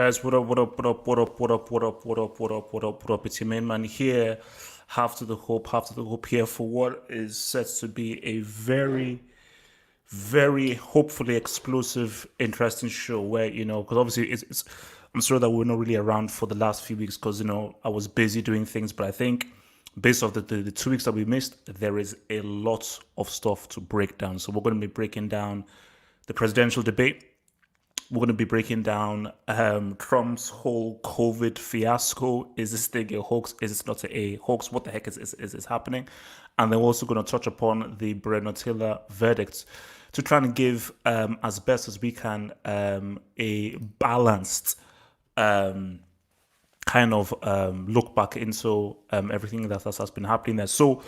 guys? What up? What up? What up? What up? What up? What up? What up? What up? What up? What up? It's your main man here. Half to the hope, half to the hope here for what is set to be a very hopefully explosive, interesting show. Where because obviously it's I'm sure that we're not really around for the last few weeks because I was busy doing things, but I think based off the 2 weeks that we missed, there is a lot of stuff to break down. So we're going to be breaking down the presidential debate. We're going to be breaking down Trump's whole COVID fiasco. Is this thing a hoax? Is this not a hoax? What the heck is this happening? And then we're also going to touch upon the Breonna Taylor verdict to try and give, as best as we can, a balanced kind of look back into everything that has been happening there. So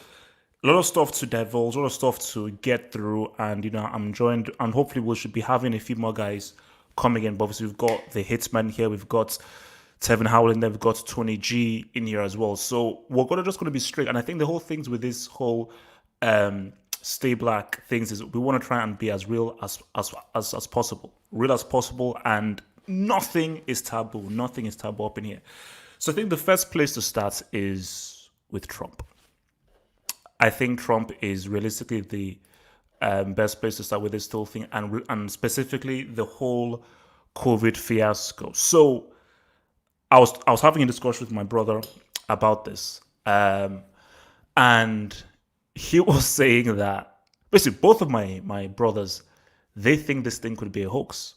a lot of stuff to divulge, a lot of stuff to get through, and I'm joined, and hopefully we should be having a few more guys coming in. But obviously we've got the Hitman here, we've got Tevin Howell in there, we've got Tony G in here as well. So we're just going to be straight, and I think the whole things with this whole stay black things is we want to try and be as real as possible, and nothing is taboo up in here. So I think the first place to start is with Trump. I think Trump is realistically the best place to start with this whole thing, and specifically the whole COVID fiasco. So I was having a discussion with my brother about this, and he was saying that basically both of my brothers, they think this thing could be a hoax,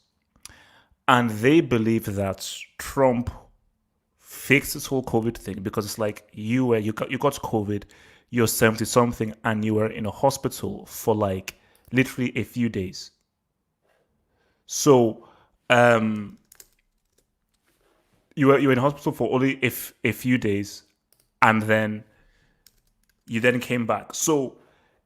and they believe that Trump fixed this whole COVID thing because it's like you got COVID, you're 70 something, and you were in a hospital for like literally a few days. So you were in hospital for only a few days, and then you then came back. So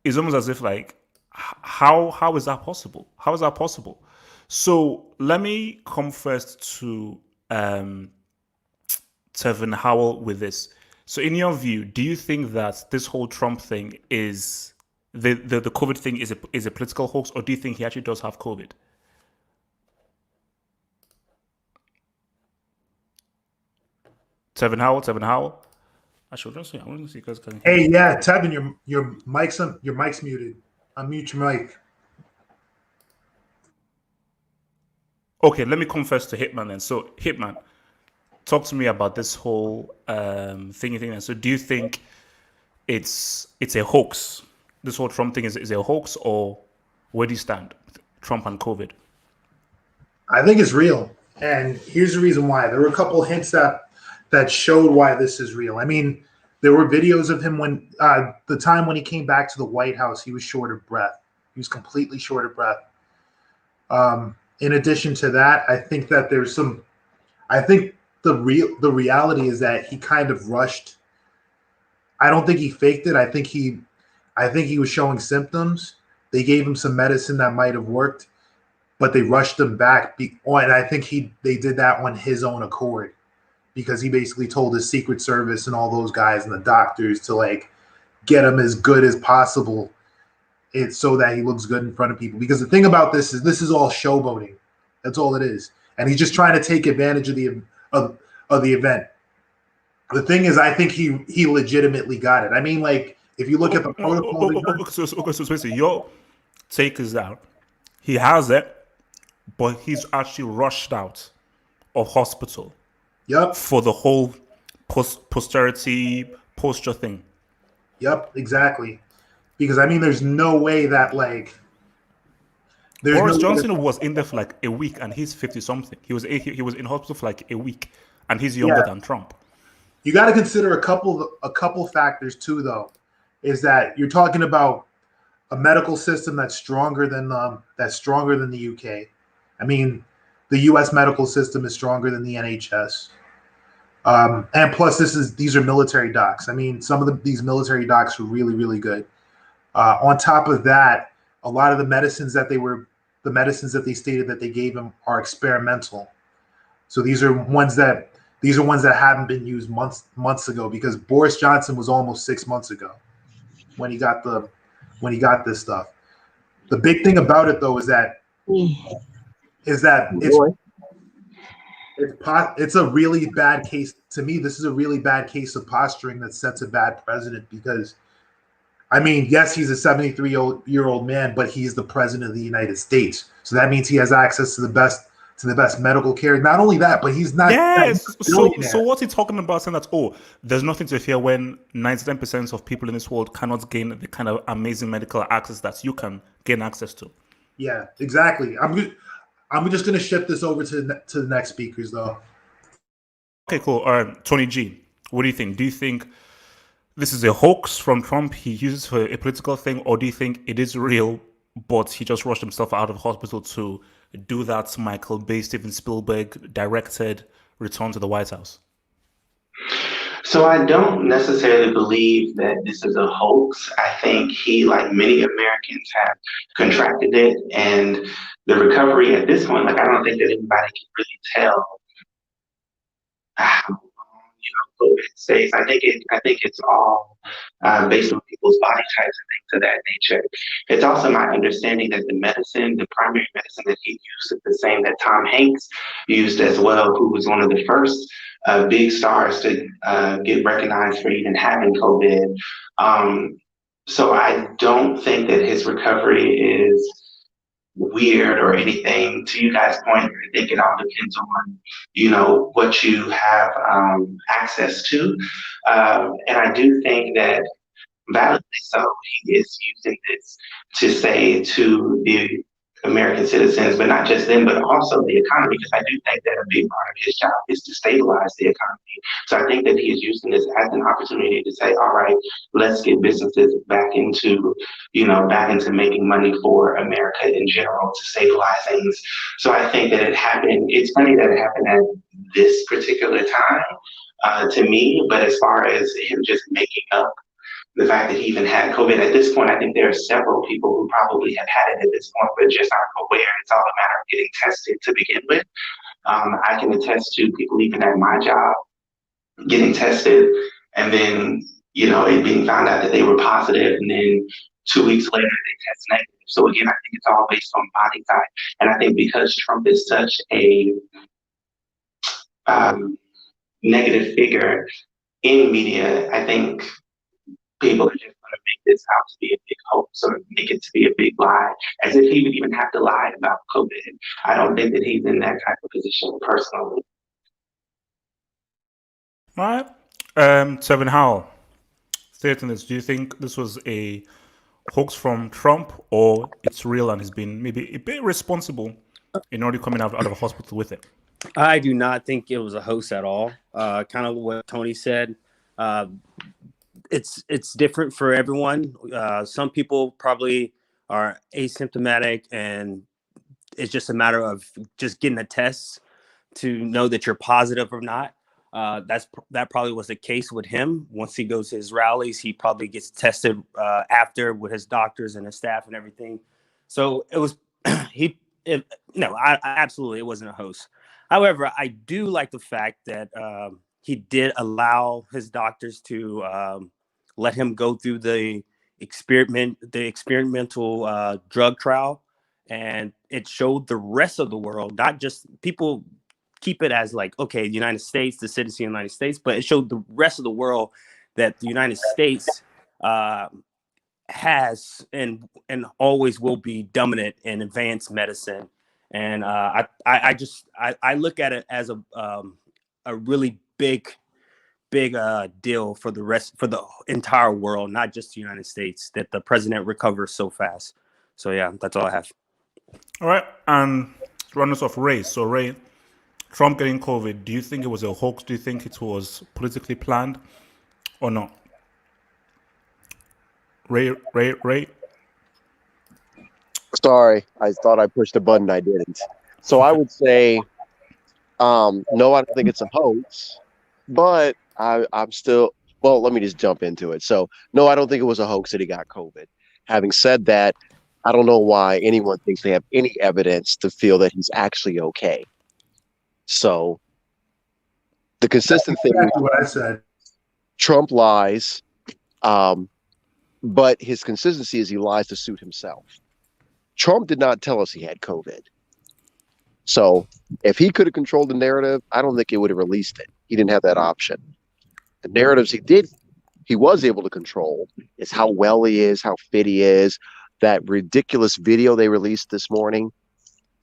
it's almost as if like how is that possible? How is that possible? So let me come first to Tevin Howell with this. So in your view, do you think that this whole Trump thing is the COVID thing is a political hoax, or do you think he actually does have COVID? Tevin Howell. Actually, I want to see you guys can hear Hey, me. yeah, Tevin, your mic's muted. Unmute your mic. Okay, let me come first to Hitman then. So Hitman, talk to me about this whole thingy thing. So do you think it's a hoax? This whole Trump thing is a hoax, or where do you stand with Trump and COVID? I think it's real, and here's the reason why. There were a couple hints that showed why this is real. I mean, there were videos of him when the time when he came back to the White House, he was short of breath. He was completely short of breath. In addition to that, I think that there's some. I think the reality is that he kind of rushed. I don't think he faked it. I think he was showing symptoms. They gave him some medicine that might have worked, but they rushed him back. And I think they did that on his own accord because he basically told his Secret Service and all those guys and the doctors to like get him as good as possible. It's so that he looks good in front of people. Because the thing about this is all showboating. That's all it is, and he's just trying to take advantage of the event. The thing is, I think he legitimately got it. I mean, like if you look at the protocol, So basically, your take is that he has it, but he's actually rushed out of hospital yep, for the whole posterity posture thing. yep, exactly. Because I mean, there's no way that like there's no Boris way that, Johnson was in there for like a week, and he's 50 something. He was in hospital for like a week, and he's younger yeah. than Trump. You got to consider a couple factors too, though. Is that you're talking about a medical system that's stronger than the UK. I mean, the US medical system is stronger than the NHS. And plus, these are military docs. I mean, some of these military docs are really, really good. On top of that, a lot of the medicines that they stated that they gave him are experimental. So these are ones that haven't been used months ago because Boris Johnson was almost 6 months ago when he got this stuff. The big thing about it though is that it's It's a really bad case to me. This is a really bad case of posturing that sets a bad precedent because I mean, yes, he's a 73-year-old man, but he's the president of the United States. So that means he has access to the best medical care. Not only that, but he's not a Yes. So billionaire. what's he talking about saying that, oh, there's nothing to fear when 99% of people in this world cannot gain the kind of amazing medical access that you can gain access to? Yeah, exactly. I'm just gonna shift this over to the next speakers though. Okay, cool. All right, Tony G, what do you think? Do you think this is a hoax from Trump he uses for a political thing, or do you think it is real, but he just rushed himself out of hospital to do that Michael Bay, Steven Spielberg directed Return to the White House? So I don't necessarily believe that this is a hoax. I think he, like many Americans, have contracted it, and the recovery at this point, like I don't think that anybody can really tell how long COVID stays. I think it's all based on people's body types and things of that nature. It's also my understanding that the primary medicine that he used, is the same that Tom Hanks used as well, who was one of the first big stars to get recognized for even having COVID. So I don't think that his recovery is weird or anything. To you guys' point, I think it all depends on, what you have access to. And I do think that validly so, he is using this to say to the American citizens, but not just them, but also the economy, because I do think that a big part of his job is to stabilize the economy. So I think that he is using this as an opportunity to say, all right, let's get businesses back into making money for America in general to stabilize things. So I think that it happened. It's funny that it happened at this particular time to me, but as far as him just making up the fact that he even had COVID at this point, I think there are several people who probably have had it at this point, but just aren't aware. It's all a matter of getting tested to begin with. I can attest to people even at my job getting tested and then, it being found out that they were positive, and then 2 weeks later they test negative. So again, I think it's all based on body type. And I think because Trump is such a um, negative figure in media, I think people are just going to make this out to be a big hoax or make it to be a big lie, as if he would even have to lie about COVID. I don't think that he's in that type of position personally. All right. Tevin Howell, stating this, do you think this was a hoax from Trump, or it's real and he's been maybe a bit responsible in already coming out of a hospital with it? I do not think it was a hoax at all. Kind of what Tony said. Uh, it's different for everyone. Some people probably are asymptomatic, and it's just a matter of just getting a test to know that you're positive or not. That probably was the case with him. Once he goes to his rallies, he probably gets tested after with his doctors and his staff and everything. So it was I absolutely, it wasn't a hoax. However, I do like the fact that he did allow his doctors to let him go through the experimental drug trial, and it showed the rest of the world, not just people keep it as like, okay, the United States, the citizen of the United States, but it showed the rest of the world that the United States has and always will be dominant in advanced medicine. And I look at it as a really big deal for the entire world, not just the United States, that the president recovers so fast. So yeah, that's all I have. All right. And run us off Ray. So Ray, Trump getting COVID, do you think it was a hoax? Do you think it was politically planned or not? Ray. Sorry, I thought I pushed a button. I didn't. So I would say, no, I don't think it's a hoax, but I'm still, well, let me just jump into it. So, no, I don't think it was a hoax that he got COVID. Having said that, I don't know why anyone thinks they have any evidence to feel that he's actually okay. So the consistent thing, Exactly what I said. Trump lies, but his consistency is he lies to suit himself. Trump did not tell us he had COVID. So if he could have controlled the narrative, I don't think he would have released it. He didn't have that option. The narratives he was able to control is how well he is, how fit he is. That ridiculous video they released this morning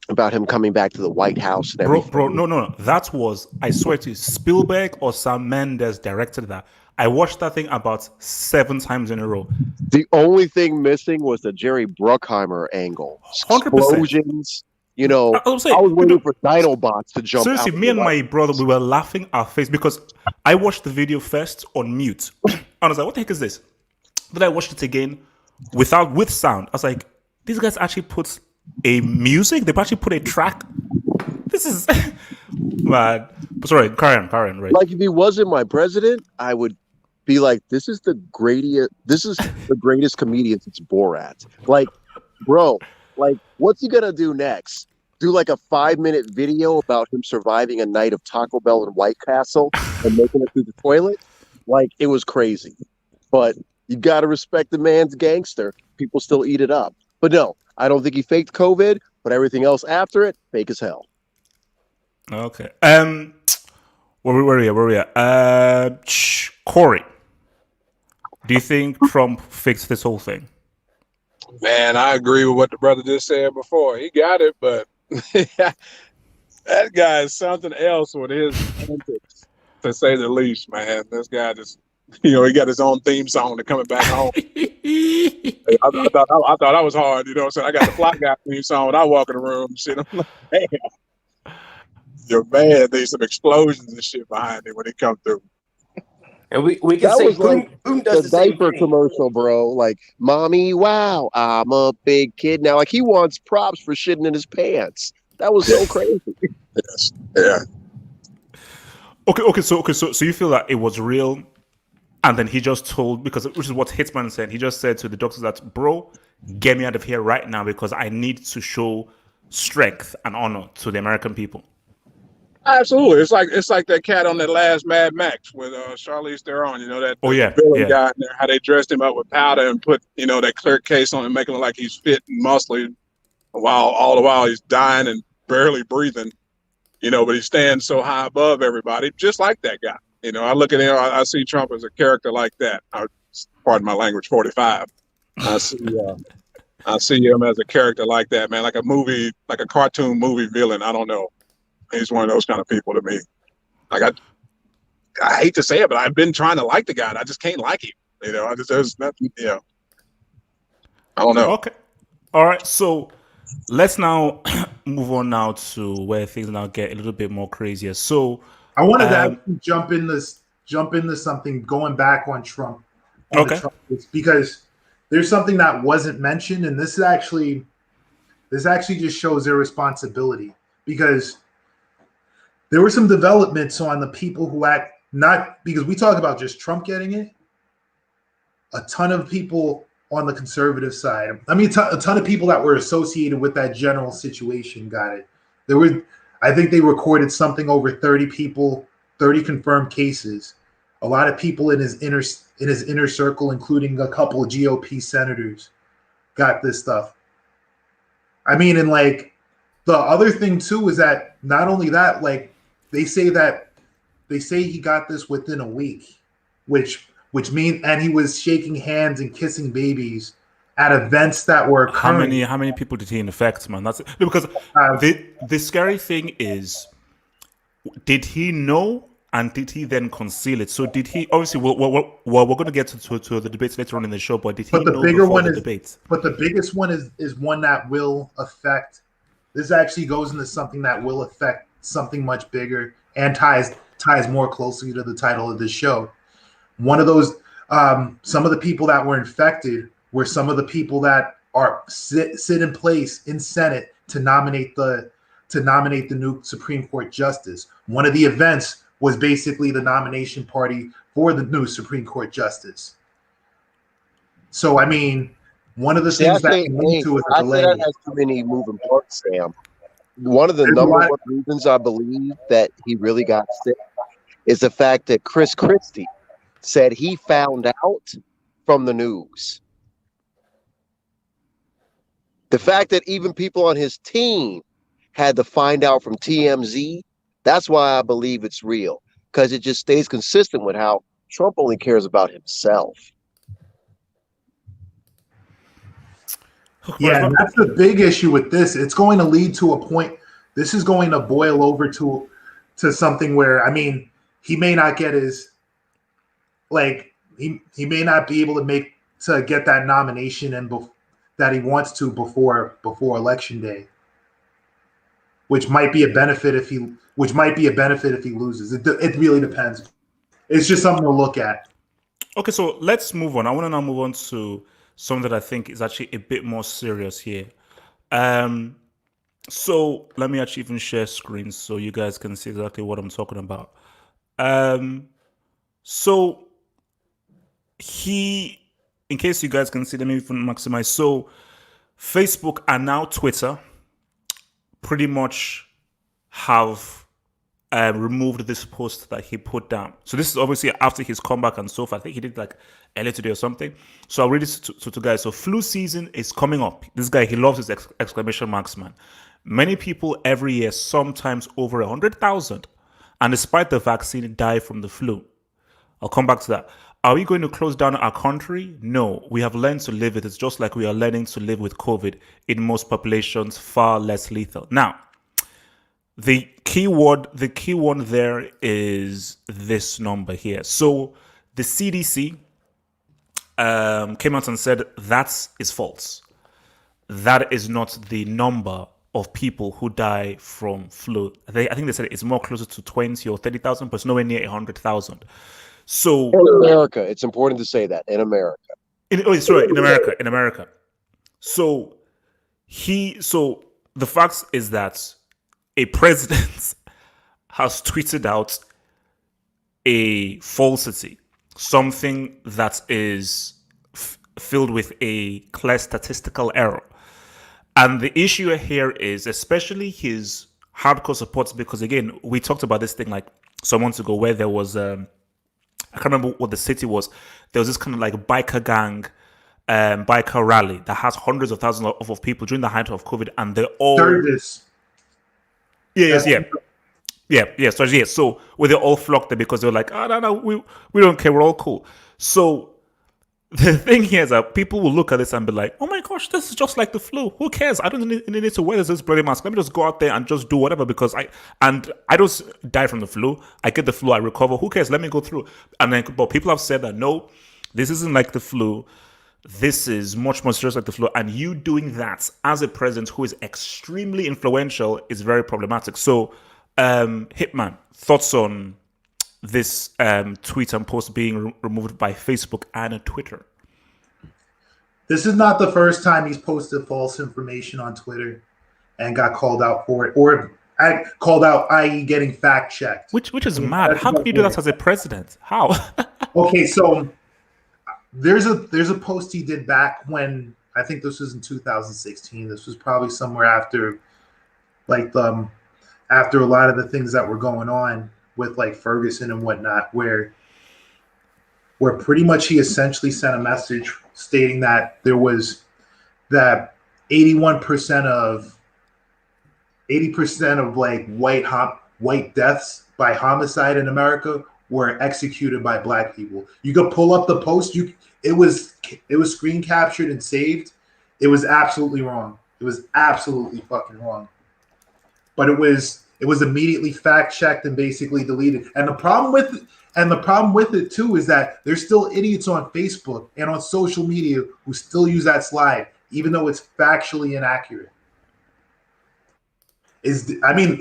about him coming back to the White House and everything. No. That was, I swear to you, Spielberg or Sam Mendes directed that. I watched that thing about 7 times in a row. The only thing missing was the Jerry Bruckheimer angle. 100%. Explosions. You know, I was saying, I was waiting for Dinobots to jump seriously, out. me and my brother, we were laughing our face because I watched the video first on mute. And I was like, what the heck is this? Then I watched it again with sound. I was like, these guys actually put a music? They actually put a track? This is man. Sorry, Karen, right? Like if he wasn't my president, I would be like, this is the greatest comedian since Borat. Like, bro, like what's he gonna do next? Do like a 5-minute video about him surviving a night of Taco Bell and White Castle and making it through the toilet? Like, it was crazy. But you gotta respect the man's gangster. People still eat it up. But no, I don't think he faked COVID, but everything else after it, fake as hell. Okay. Where were we? Corey, do you think Trump fixed this whole thing? Man, I agree with what the brother just said before. He got it, but that guy is something else with his antics, to say the least, man. This guy just, he got his own theme song to coming back home. I thought I was hard, you know what I'm saying? I got the Fly Guy theme song when I walk in the room and shit. I'm like, damn, your man, there's some explosions and shit behind him when he come through. And we can That say was like Boom does the the same diaper thing. commercial, bro. Like, mommy, wow, I'm a big kid now. Like, he wants props for shitting in his pants. That was so crazy. Yes. Yeah. Okay. So you feel that it was real, and then he just told, because which is what Hitman said. He just said to the doctors that, bro, get me out of here right now because I need to show strength and honor to the American people. Absolutely. It's like that cat on that last Mad Max with Charlize Theron, that Oh, yeah, villain yeah. guy in there, how they dressed him up with powder and put, that clear case on him, making it look like he's fit and muscly, while all the while he's dying and barely breathing, but he stands so high above everybody, just like that guy. I look at him, I see Trump as a character like that. Pardon my language, 45. I see him as a character like that, man, like a cartoon movie villain. I don't know. He's one of those kind of people to me. Like I hate to say it, but I've been trying to like the guy. And I just can't like him. There's nothing. I don't know. Okay. All right. So let's now move on now to where things now get a little bit more crazier. So I wanted to actually jump into something going back on Trump. Okay. Because there's something that wasn't mentioned, and this actually just shows their responsibility, because there were some developments on the people who act, not because we talk about just Trump getting it. A ton of people on the conservative side, I mean, a ton of people that were associated with that general situation got it. I think they recorded something over 30 people, 30 confirmed cases. A lot of people in his inner circle, including a couple of GOP senators, got this stuff. I mean, and like the other thing too is that not only that, like they say he got this within a week, which means, and he was shaking hands and kissing babies at events that were occurring. How many people did he infect, man? That's it. Because the scary thing is, did he know and did he then conceal it? So did he? Obviously, we're going to get to the debates later on in the show, but did he know before the debate? But the biggest one is one that will affect. This actually goes into something that will affect something much bigger and ties more closely to the title of this show. One of those, some of the people that were infected were some of the people that are sit in place in Senate to nominate the new Supreme Court justice. One of the events was basically the nomination party for the new Supreme Court justice. So, I mean, one of the things that can lead to is a delay. That has too many moving parts, Sam. One of the number one reasons I believe that he really got sick is the fact that Chris Christie said he found out from the news. The fact that even people on his team had to find out from TMZ. That's why I believe it's real, because it just stays consistent with how Trump only cares about himself. Yeah, and that's the big issue with this. It's going to lead to a point. This is going to boil over to something where, I mean, he may not get his, like, he may not be able to get that nomination that he wants to before election day, which might be a benefit if he loses. It really depends. It's just something to look at. Okay, so let's move on. I want to now move on to something that I think is actually a bit more serious here. So let me actually even share screens so you guys can see exactly what I'm talking about. So in case you guys can see, let me even maximize. So Facebook and now Twitter pretty much have removed this post that he put down. So this is obviously after his comeback and so forth. I think he did like earlier today or something. So I'll read it to guys. So flu season is coming up. This guy, he loves his exclamation marks, man. Many people every year, sometimes over 100,000, and despite the vaccine, die from the flu. I'll come back to that. Are we going to close down our country? No, we have learned to live with it. It's just like we are learning to live with COVID. In most populations, far less lethal. Now, the key one there is this number here. So the CDC came out and said that is false. That is not the number of people who die from flu. I think they said it's more closer to 20 or 30,000, but it's nowhere near 100,000. So in America, it's important to say that in America. In America. So the fact is that a president has tweeted out a falsity, something that is filled with a clear statistical error. And the issue here is especially his hardcore supports, because again, we talked about this thing like some months ago where there was, I can't remember what the city was. There was this kind of like biker gang, biker rally that has hundreds of thousands of people during the height of COVID, and they're all... Sturgis. Yeah. So where they all flocked there because they were like, oh, no, we don't care, we're all cool. So the thing here is that people will look at this and be like, oh my gosh, this is just like the flu. Who cares? I don't need to wear this bloody mask. Let me just go out there and just do whatever because I don't die from the flu. I get the flu, I recover. Who cares? Let me go through. And then, but people have said that no, this isn't like the flu. This is much more serious like the flu. And you doing that as a president who is extremely influential is very problematic. So, Hitman, thoughts on this tweet and post being removed by Facebook and Twitter? This is not the first time he's posted false information on Twitter and got called out for it, or called out, i.e., getting fact checked. Which is mad. How can you do that as a president? How? Okay, so there's a post he did back when, I think this was in 2016. This was probably somewhere after, like after a lot of the things that were going on with like Ferguson and whatnot, where pretty much he essentially sent a message stating that there was that 80% of like white deaths by homicide in America were executed by black people. You could pull up the post. It was screen captured and saved. It was absolutely wrong. It was absolutely fucking wrong. But it was immediately fact checked and basically deleted. And the problem with it too is that there's still idiots on Facebook and on social media who still use that slide, even though it's factually inaccurate.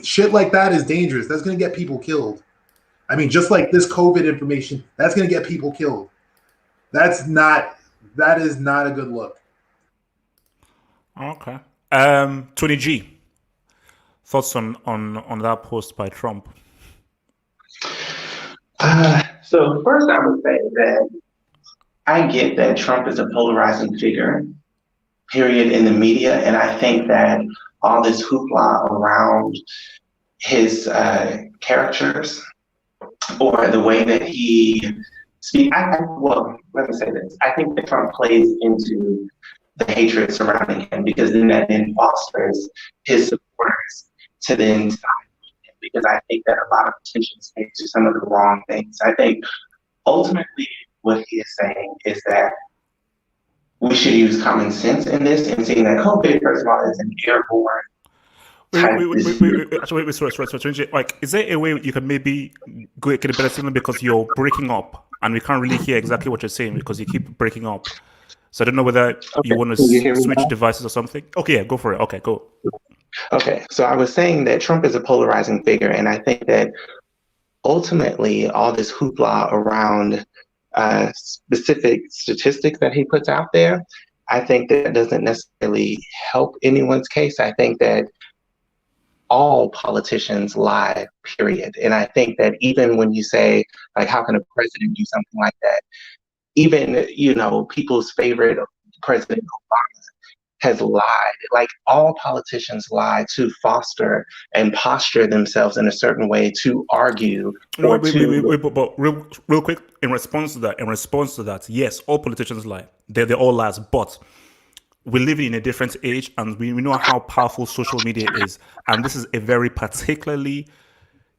Shit like that is dangerous. That's going to get people killed. I mean, just like this COVID information, that's going to get people killed. That is not a good look. Okay. Tony G, thoughts on that post by Trump? So first I would say that I get that Trump is a polarizing figure, period, in the media. And I think that all this hoopla around his characters or the way that he speaks, well, let me say this. I think that Trump plays into the hatred surrounding him because then that then fosters his supporters. to then side with him, because I think that a lot of attention is paid to some of the wrong things. I think ultimately what he is saying is that we should use common sense in this and seeing that COVID, first of all, is an airborne type disease. Sorry. Like, is there a way you can maybe get a better signal, because you're breaking up and we can't really hear exactly what you're saying because you keep breaking up. So I don't know whether you Okay, want to can you hear me switch now? devices or something. Okay, yeah, go for it. Okay, go. Okay, so I was saying that Trump is a polarizing figure, and I think that ultimately all this hoopla around specific statistics that he puts out there, I think that doesn't necessarily help anyone's case. I think that all politicians lie, period. And I think that even when you say, like, how can a president do something like that? Even, people's favorite President Obama has lied. Like, all politicians lie to foster and posture themselves in a certain way to argue No, or wait, but real quick, in response to that, yes, all politicians lie. They're all lies, but we live in a different age, and we know how powerful social media is, and this is a very particularly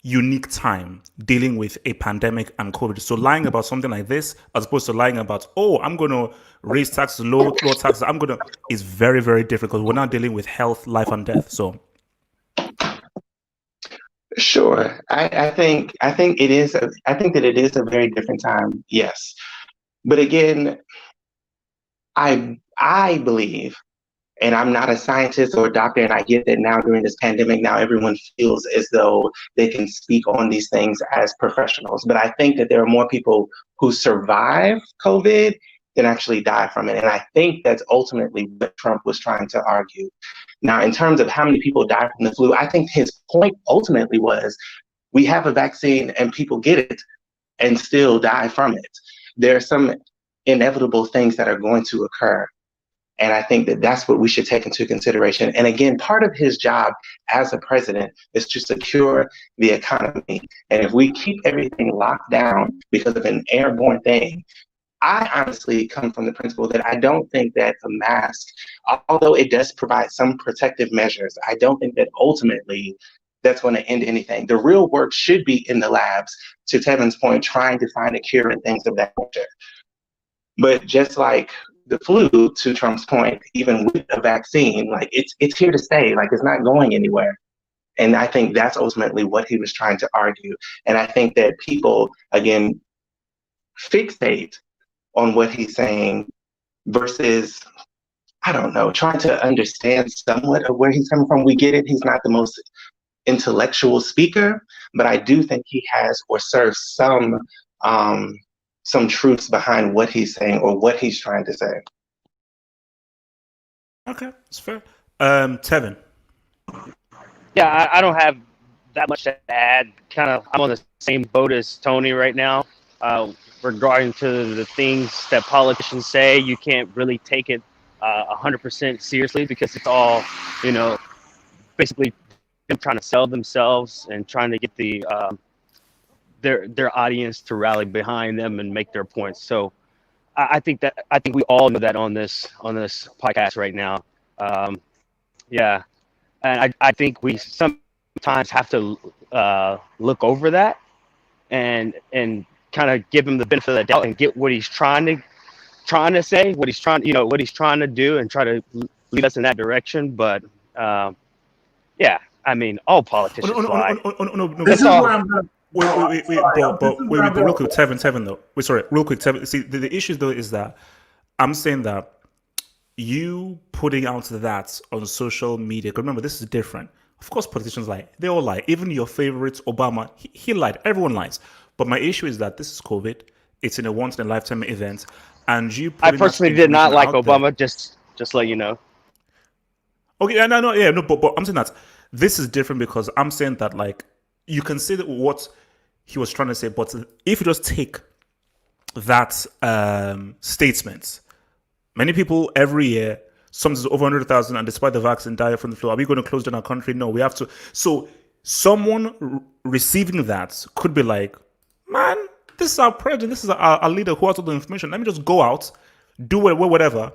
unique time dealing with a pandemic and COVID. So lying about something like this, as opposed to lying about, oh, I'm going to raise taxes, low taxes, is very, very different, because we're now dealing with health, life, and death. So Sure. I think it is I think that it is a very different time, yes. But again, I believe, and I'm not a scientist or a doctor, and I get that now during this pandemic, now everyone feels as though they can speak on these things as professionals. But I think that there are more people who survive COVID than actually die from it. And I think that's ultimately what Trump was trying to argue. Now, in terms of how many people die from the flu, I think his point ultimately was we have a vaccine and people get it and still die from it. There are some inevitable things that are going to occur. And I think that that's what we should take into consideration. And again, part of his job as a president is to secure the economy. And if we keep everything locked down because of an airborne thing, I honestly come from the principle that I don't think that a mask, although it does provide some protective measures, I don't think that ultimately that's going to end anything. The real work should be in the labs, to Tevin's point, trying to find a cure and things of that nature. But just like the flu, to Trump's point, even with a vaccine, like it's here to stay, like it's not going anywhere. And I think that's ultimately what he was trying to argue. And I think that people, again, fixate on what he's saying versus, I don't know, trying to understand somewhat of where he's coming from. We get it. He's not the most intellectual speaker, but I do think he has or serves some truths behind what he's saying or what he's trying to say. okay, it's fair. Tevin. Yeah, I don't have that much to add. Kind of, I'm on the same boat as Tony right now. Regarding to the things that politicians say, you can't really take it 100% seriously, because it's all, basically them trying to sell themselves and trying to get their audience to rally behind them and make their points. So I think we all know that on this podcast right now. Yeah, and I think we sometimes have to look over that and kind of give him the benefit of the doubt and get what he's trying to say, what he's trying to do, and try to lead us in that direction. But yeah, I mean, all politicians lie. No. This is where I'm going to. Wait, but real quick, Tevin, though. Wait, sorry, real quick, Tevin. See, the issue, though, is that I'm saying that you putting out that on social media, because remember, this is different. Of course, politicians lie. They all lie. Even your favorite, Obama, he lied. Everyone lies. But my issue is that this is COVID. It's in a once-in-a-lifetime event. And you I putting personally that did not like information out Obama, just let you know. Okay, but I'm saying that this is different, because I'm saying that, like, you can say that what he was trying to say, but if you just take that statement, many people every year, some is over 100,000, and despite the vaccine, die from the flu. Are we going to close down our country? No, we have to. So someone receiving that could be like, man, this is our president, this is our leader who has all the information. Let me just go out, do whatever,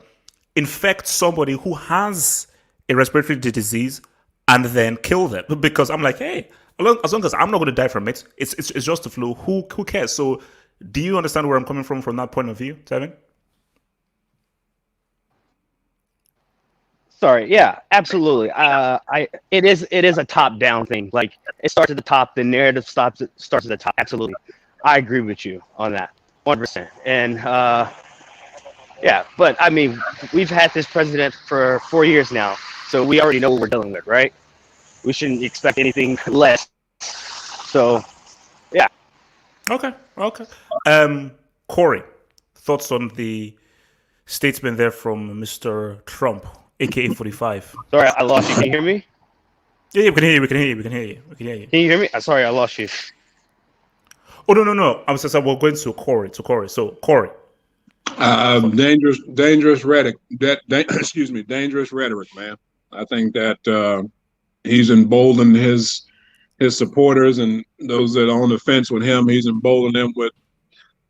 infect somebody who has a respiratory disease, and then kill them, because I'm like, hey, as long as I'm not going to die from it, it's just the flu. Who cares? So, do you understand where I'm coming from that point of view, Tevin? Sorry, yeah, absolutely. It is a top down thing. Like it starts at the top, the narrative starts at the top. Absolutely, I agree with you on that, 100%. And yeah, but I mean, we've had this president for 4 years now, so we already know what we're dealing with, right? We shouldn't expect anything less. So yeah. Okay. Corey, thoughts on the statement there from Mr. Trump, aka 45? Sorry, I lost you. Can you hear me? Yeah, we can hear you. We can hear you. We can hear you. We can hear you. Can you hear me? Sorry, I lost you. Oh no! I'm saying we're going to Corey. So Corey. Dangerous rhetoric. Excuse me, dangerous rhetoric, man. I think that he's emboldened his supporters and those that are on the fence with him. He's emboldened them with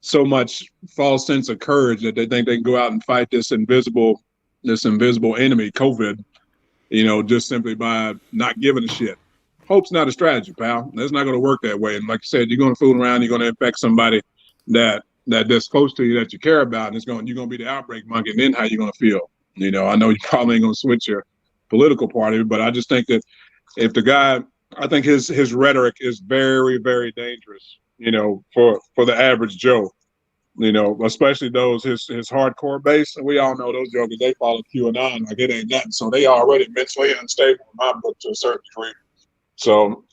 so much false sense of courage that they think they can go out and fight this invisible enemy, COVID. Just simply by not giving a shit. Hope's not a strategy, pal. That's not going to work that way. And like you said, you're going to fool around. You're going to infect somebody that's close to you that you care about, and you're going to be the outbreak monkey. And then how you going to feel? I know you probably ain't going to switch your political party, but I just think that if the guy, I think his rhetoric is very, very dangerous. For the average Joe. Especially those his hardcore base. We all know those jokers. They follow QAnon like it ain't nothing. So they already mentally unstable in my book to a certain degree. So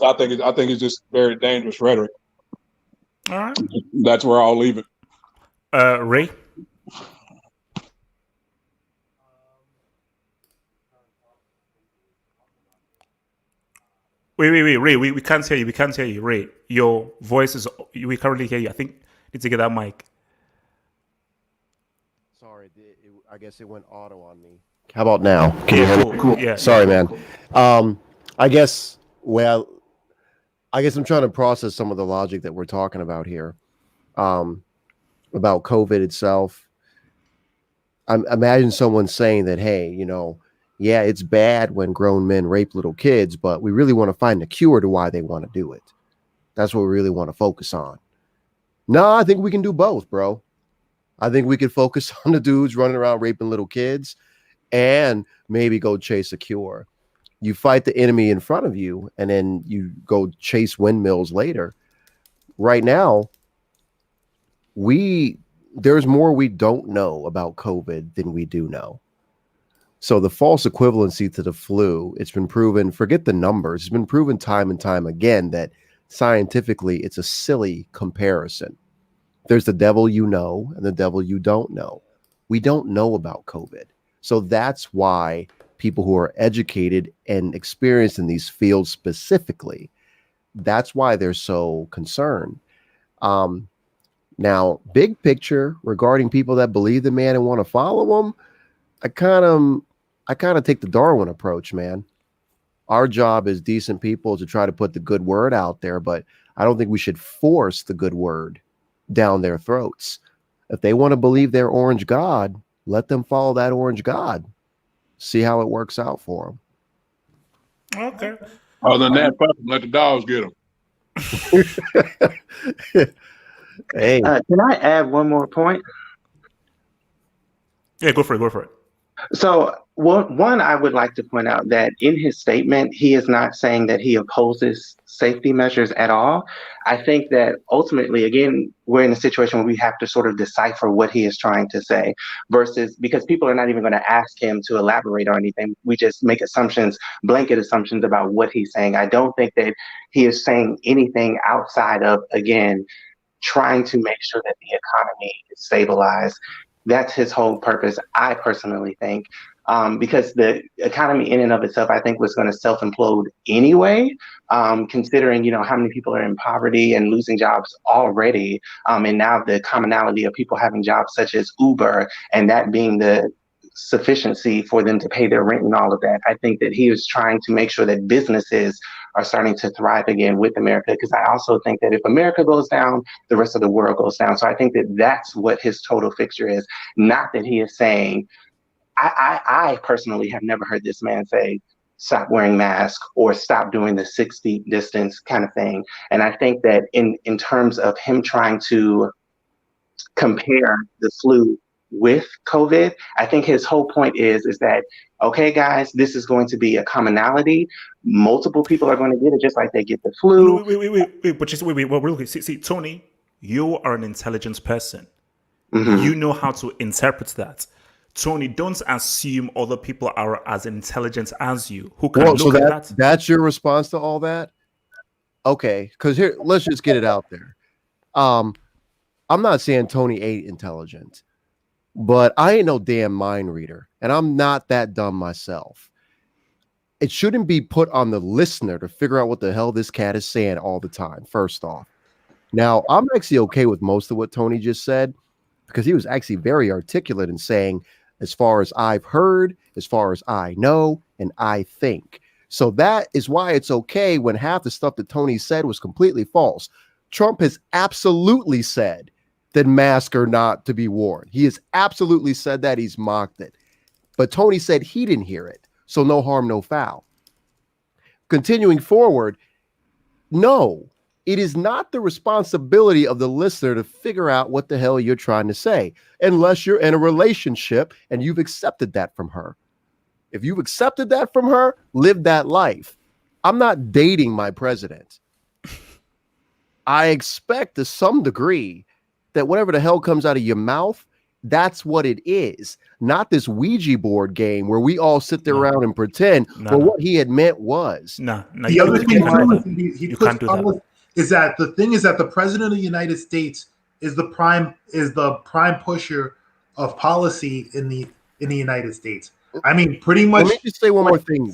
I think it's just very dangerous rhetoric. All right. That's where I'll leave it. Ray. Wait, Ray. We can't hear you. We can't hear you, Ray. Your voice is. We can't really hear you. I think you need to get that mic. Sorry, I guess it went auto on me. How about now? Can you hear me? Cool. Yeah. Sorry, man. I guess I'm trying to process some of the logic that we're talking about here. About COVID itself. Imagine someone saying that, hey, yeah, it's bad when grown men rape little kids, but we really want to find a cure to why they want to do it. That's what we really want to focus on. No, I think we can do both, bro. I think we could focus on the dudes running around raping little kids and maybe go chase a cure. You fight the enemy in front of you and then you go chase windmills later. Right now, there's more we don't know about COVID than we do know. So the false equivalency to the flu, it's been proven, forget the numbers, it's been proven time and time again that scientifically it's a silly comparison. There's the devil you know and the devil you don't know. We don't know about COVID. So that's why people who are educated and experienced in these fields specifically, that's why they're so concerned. Now, big picture regarding people that believe the man and want to follow him, I kind of take the Darwin approach, man. Our job as decent people to try to put the good word out there, but I don't think we should force the good word down their throats. If they want to believe their orange God, let them follow that orange God. See how it works out for them. Okay. Other than that, fuck them, let the dogs get them. Hey, Can I add one more point? Yeah, go for it. So, one, I would like to point out that in his statement, he is not saying that he opposes safety measures at all. I think that ultimately, again, we're in a situation where we have to sort of decipher what he is trying to say versus because people are not even going to ask him to elaborate on anything. We just make assumptions, blanket assumptions about what he's saying. I don't think that he is saying anything outside of, again, trying to make sure that the economy is stabilized. That's his whole purpose, I personally think, because the economy in and of itself, I think, was going to self-implode anyway, considering, how many people are in poverty and losing jobs already. And now the commonality of people having jobs such as Uber and that being the sufficiency for them to pay their rent and all of that. I think that he was trying to make sure that businesses are starting to thrive again with America, because I also think that if America goes down, the rest of the world goes down. So I think that that's what his total fixture is. Not that he is saying, I personally have never heard this man say, stop wearing masks or stop doing the 6 feet distance kind of thing. And I think that in terms of him trying to compare the flu with COVID, I think his whole point is that, okay, guys, this is going to be a commonality. Multiple people are going to get it just like they get the No, flu. wait, but just wait, well, real quick. See, Tony, you are an intelligent person. Mhm. You know how to interpret that. Tony, don't assume other people are as intelligent as you who can Well, so look at that. that's your response to all that? Okay, because here, let's just get it out there. I'm not saying Tony ain't intelligent, but I ain't no damn mind reader, and I'm not that dumb myself. It shouldn't be put on the listener to figure out what the hell this cat is saying all the time, first off. Now, I'm actually okay with most of what Tony just said because he was actually very articulate in saying, as far as I've heard, as far as I know, and I think. So that is why it's okay when half the stuff that Tony said was completely false. Trump has absolutely said that masks are not to be worn. He has absolutely said that. He's mocked it. But Tony said he didn't hear it. So no harm, no foul. Continuing forward, no, it is not the responsibility of the listener to figure out what the hell you're trying to say, unless you're in a relationship and you've accepted that from her. If you've accepted that from her, live that life. I'm not dating my president. I expect to some degree that whatever the hell comes out of your mouth, that's what it is. Not this Ouija board game where we all sit there around and pretend what he had meant was. No, The other thing too is he You puts can't do that. is that the thing is that the president of the United States is the prime pusher of policy in the United States. I mean, pretty much. Let me just say one more thing.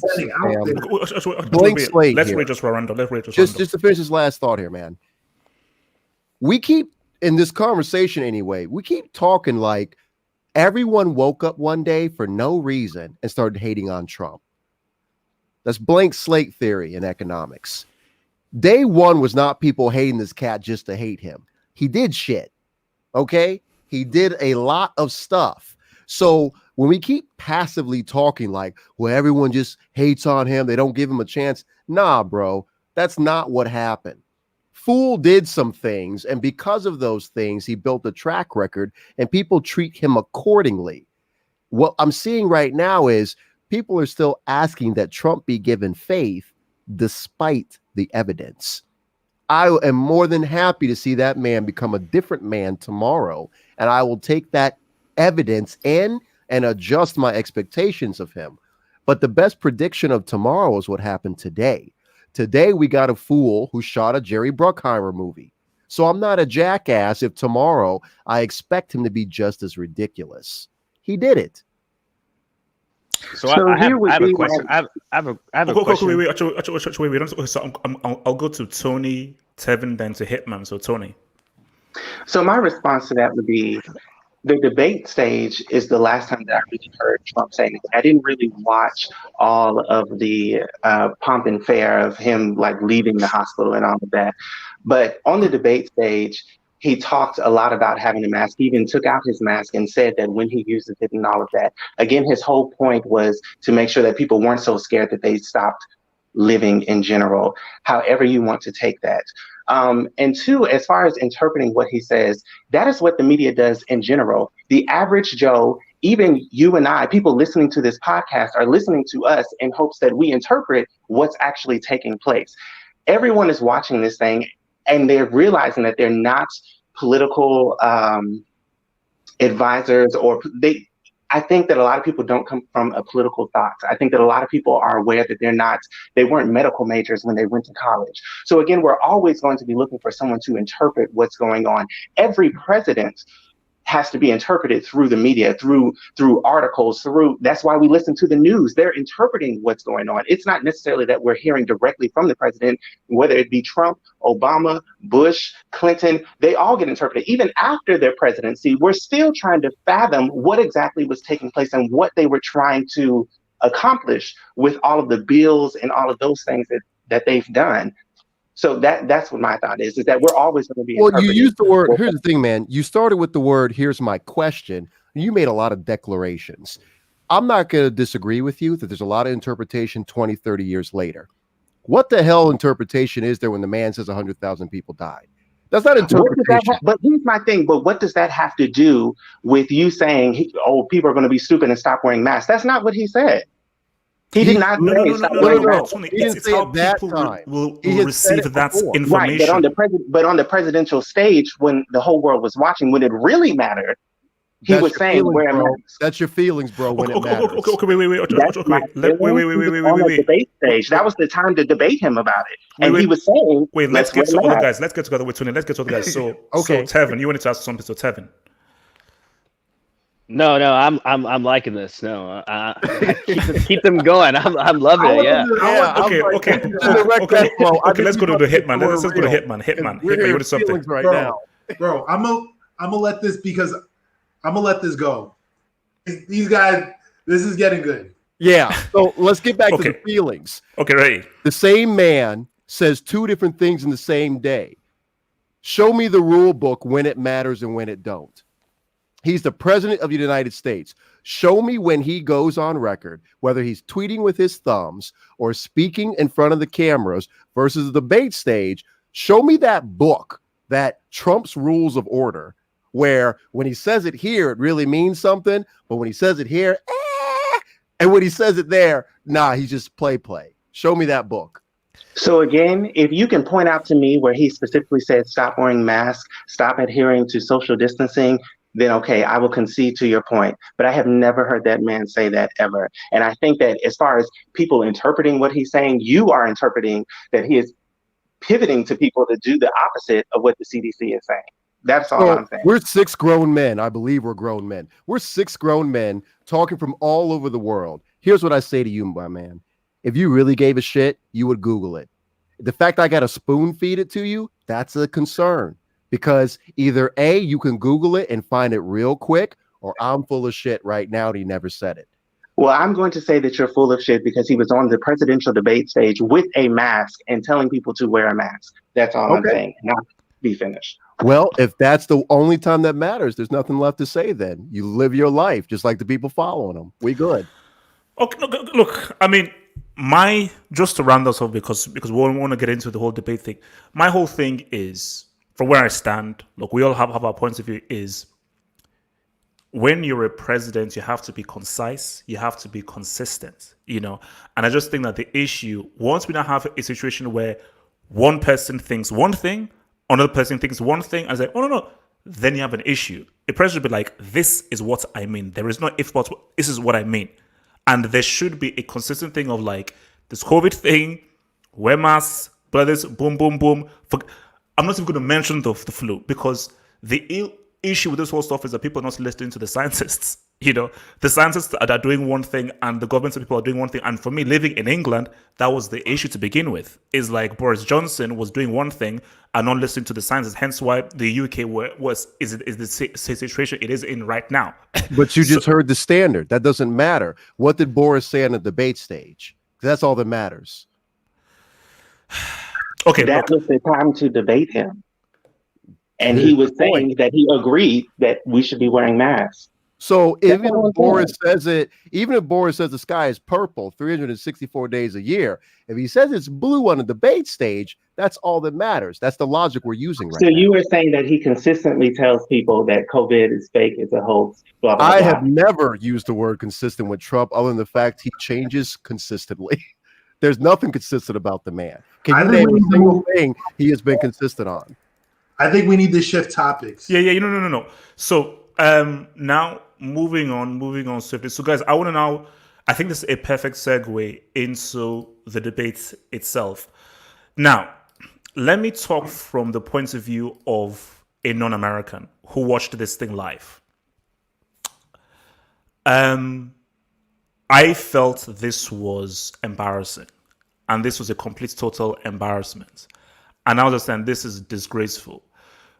Blank slate. Let's here. read just Randall. Let's read just to finish this last thought here, man. We keep in this conversation anyway. We keep talking like everyone woke up one day for no reason and started hating on Trump. That's blank slate theory in economics. Day one was not people hating this cat just to hate him. He did shit. Okay? He did a lot of stuff. So when we keep passively talking like, well, everyone just hates on him, they don't give him a chance. Nah, bro, that's not what happened. Fool did some things, and because of those things, he built a track record, and people treat him accordingly. What I'm seeing right now is people are still asking that Trump be given faith despite the evidence. I am more than happy to see that man become a different man tomorrow, and I will take that evidence in and adjust my expectations of him. But the best prediction of tomorrow is what happened today. Today, we got a fool who shot a Jerry Bruckheimer movie. So I'm not a jackass if tomorrow I expect him to be just as ridiculous. He did it. So I have a question. I have a question. Wait. So I'll go to Tony, Tevin, then to Hitman. So Tony. So my response to that would be the debate stage is the last time that I really heard Trump saying it. I didn't really watch all of the pomp and fare of him like leaving the hospital and all of that. But on the debate stage, he talked a lot about having a mask. He even took out his mask and said that when he uses it and all of that. Again, his whole point was to make sure that people weren't so scared that they stopped living in general, however you want to take that. And two, as far as interpreting what he says, that is what the media does in general. The average Joe, even you and I, people listening to this podcast are listening to us in hopes that we interpret what's actually taking place. Everyone is watching this thing and they're realizing that they're not political advisors I think that a lot of people don't come from a political thought. I think that a lot of people are aware that they weren't medical majors when they went to college. So again, we're always going to be looking for someone to interpret what's going on. Every president has to be interpreted through the media, through articles, that's why we listen to the news. They're interpreting what's going on. It's not necessarily that we're hearing directly from the president, whether it be Trump, Obama, Bush, Clinton, they all get interpreted. Even after their presidency, we're still trying to fathom what exactly was taking place and what they were trying to accomplish with all of the bills and all of those things that they've done. So that's what my thought is that we're always going to be. Well, you used the word. Here's the thing, man. You started with the word. Here's my question. You made a lot of declarations. I'm not going to disagree with you that there's a lot of interpretation 20, 30 years later. What the hell interpretation is there when the man says 100,000 people died? That's not interpretation. But here's my thing. But what does that have to do with you saying, "Oh, people are going to be stupid and stop wearing masks"? That's not what he said. He did not say stop wearing masks. Tony, it's how people will receive that information. Right, but on the presidential stage, when the whole world was watching, when it really mattered, he was saying wear a mask. That's your feelings, bro. When it matters. Okay, wait. Debate stage. That was the time to debate him about it, and he was saying, "Wait, let's get to other guys. Let's get together with Tony. Let's get to other guys." So, okay, so Tevin, you wanted to ask something to Tevin? No, I'm liking this. No, keep them going. I'm loving it. Yeah. Okay. Let's go to the hitman. Let's go to Hitman. You wanted something right now, bro? I'm gonna let this because I'm gonna let this go. These guys, this is getting good. Yeah. So let's get back to the feelings. Okay, ready. The same man says two different things in the same day. Show me the rule book when it matters and when it don't. He's the president of the United States. Show me when he goes on record, whether he's tweeting with his thumbs or speaking in front of the cameras versus the debate stage. Show me that book, that Trump's Rules of Order, where when he says it here, it really means something. But when he says it here, and when he says it there, nah, he's just play. Show me that book. So again, if you can point out to me where he specifically said stop wearing masks, stop adhering to social distancing, then okay, I will concede to your point. But I have never heard that man say that ever. And I think that as far as people interpreting what he's saying, you are interpreting that he is pivoting to people to do the opposite of what the CDC is saying. That's all I'm saying. We're 6 grown men. I believe we're grown men. We're 6 grown men talking from all over the world. Here's what I say to you, my man. If you really gave a shit, you would Google it. The fact I got to spoon feed it to you, that's a concern. Because either A, you can Google it and find it real quick, or I'm full of shit right now and he never said it. Well, I'm going to say that you're full of shit because he was on the presidential debate stage with a mask and telling people to wear a mask. That's all I'm saying. Not be finished. Well, if that's the only time that matters, there's nothing left to say then. You live your life just like the people following him. We good. Okay, look, I mean, just to round us off because we want to get into the whole debate thing. My whole thing is, from where I stand, look, we all have our points of view, is when you're a president, you have to be concise, you have to be consistent, and I just think that the issue, once we now have a situation where one person thinks one thing, another person thinks one thing, and say, oh, no, then you have an issue. A president should be like, this is what I mean. There is no if, but this is what I mean. And there should be a consistent thing of like, this COVID thing, wear masks, brothers, boom, boom, boom. I'm not even going to mention the flu because the issue with this whole stuff is that people are not listening to the scientists. The scientists that are doing one thing and the government people are doing one thing. And for me, living in England, that was the issue to begin with. Is like Boris Johnson was doing one thing and not listening to the scientists. Hence why the UK is the situation it is in right now. But you just heard the standard. That doesn't matter. What did Boris say on the debate stage? That's all that matters. Okay, that was the time to debate him. And he was saying that he agreed that we should be wearing masks. So even if Boris says the sky is purple 364 days a year, if he says it's blue on the debate stage, that's all that matters. That's the logic we're using right now. So you were saying that he consistently tells people that COVID is fake, it's a hoax, blah, blah, blah. I have never used the word consistent with Trump other than the fact he changes consistently. There's nothing consistent about the man. Can you name a single thing he has been consistent on? I think we need to shift topics. Yeah. No. So now moving on swiftly. So guys, I think this is a perfect segue into the debate itself. Now, let me talk from the point of view of a non-American who watched this thing live. I felt this was embarrassing. And this was a complete, total embarrassment. And I understand this is disgraceful.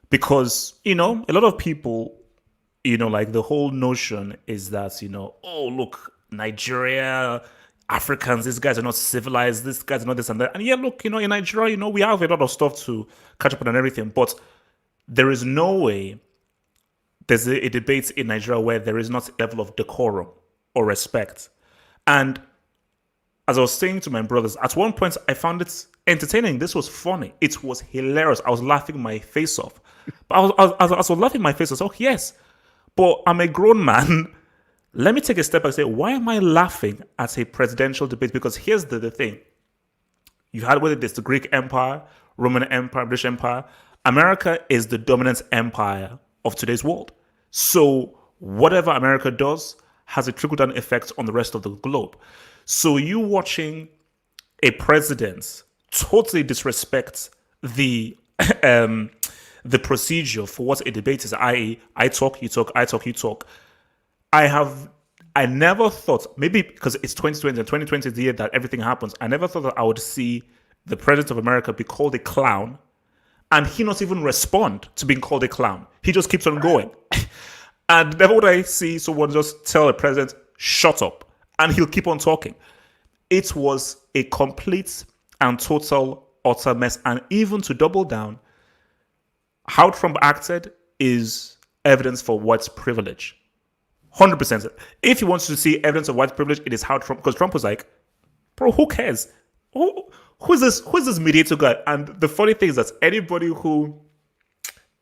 Because, a lot of people, like the whole notion is that, oh, look, Nigeria, Africans, these guys are not civilized, these guys are not this and that. And yeah, look, in Nigeria, we have a lot of stuff to catch up on and everything. But there is no way there's a debate in Nigeria where there is not a level of decorum. or respect. And as I was saying to my brothers, at one point I found it entertaining. This was funny. It was hilarious. I was laughing my face off. But I was laughing my face off. I was like, yes, but I'm a grown man. Let me take a step back and say, why am I laughing at a presidential debate? Because here's the thing. You had whether it's the Greek Empire, Roman Empire, British Empire. America is the dominant empire of today's world. So whatever America does has a trickle-down effect on the rest of the globe. So you watching a president totally disrespect the the procedure for what a debate is, i.e., I talk, you talk, I talk, you talk. I never thought, maybe because it's 2020 and 2020 is the year that everything happens, I never thought that I would see the president of America be called a clown and he not even respond to being called a clown. He just keeps on going. And never would I see someone just tell a president, shut up, and he'll keep on talking. It was a complete and total utter mess. And even to double down, how Trump acted is evidence for white privilege. 100%. If you want to see evidence of white privilege, it is how Trump, because Trump was like, bro, who cares? Who's this mediator guy? And the funny thing is that anybody who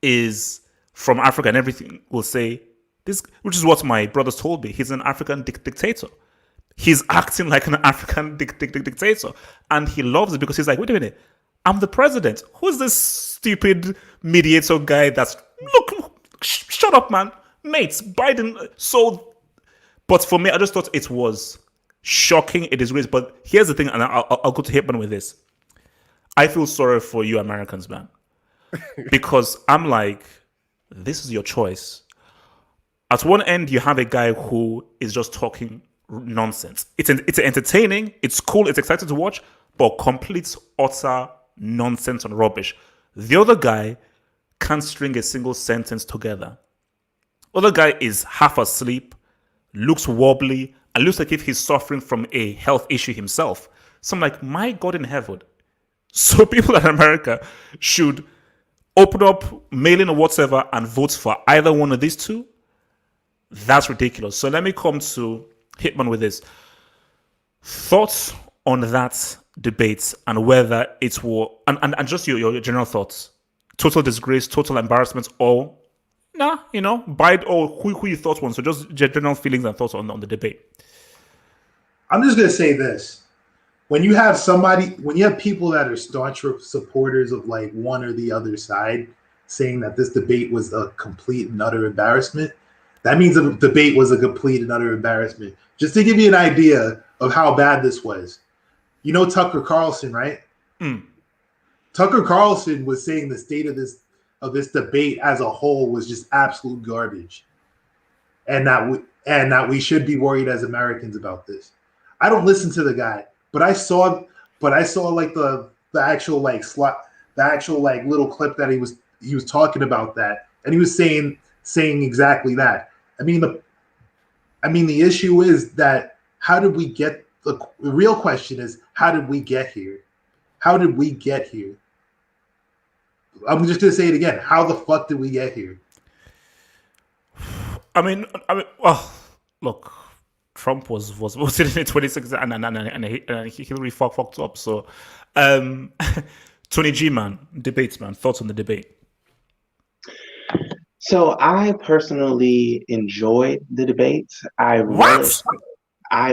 is from Africa and everything will say this, which is what my brothers told me. He's an African dictator. He's acting like an African dictator, and he loves it because he's like, wait a minute, I'm the president. Who's this stupid mediator guy? That's shut up, man, mates. Biden. So, but for me, I just thought it was shocking. It is great. But here's the thing, and I'll go to Hitman with this. I feel sorry for you Americans, man, because I'm like, this is your choice. At one end, you have a guy who is just talking nonsense. It's entertaining, it's cool, it's exciting to watch, but complete, utter nonsense and rubbish. The other guy can't string a single sentence together. Other guy is half asleep, looks wobbly, and looks like if he's suffering from a health issue himself. So I'm like, my God in heaven. So people in America should open up mail-in or whatever and vote for either one of these two. That's ridiculous. So let me come to Hitman with this. Thoughts on that debate and whether it will, and just your general thoughts. Total disgrace, total embarrassment, or Biden, or who you thought one. So just general feelings and thoughts on the debate. I'm just going to say this. When you have people that are staunch supporters of like one or the other side saying that this debate was a complete and utter embarrassment, that means the debate was a complete and utter embarrassment. Just to give you an idea of how bad this was. You know Tucker Carlson, right? Mm. Tucker Carlson was saying the state of this debate as a whole was just absolute garbage. And that we should be worried as Americans about this. I don't listen to the guy, but I saw like the actual like little clip that he was talking about that, and he was saying exactly that. I mean the issue is that how did we get the real question is how did we get here? How did we get here? I'm just gonna say it again. How the fuck did we get here? I mean, well, look, Trump was voted in 2016 and Hillary fucked up. So, Tony G, man, debates, man, thoughts on the debate? So I personally enjoyed the debate. I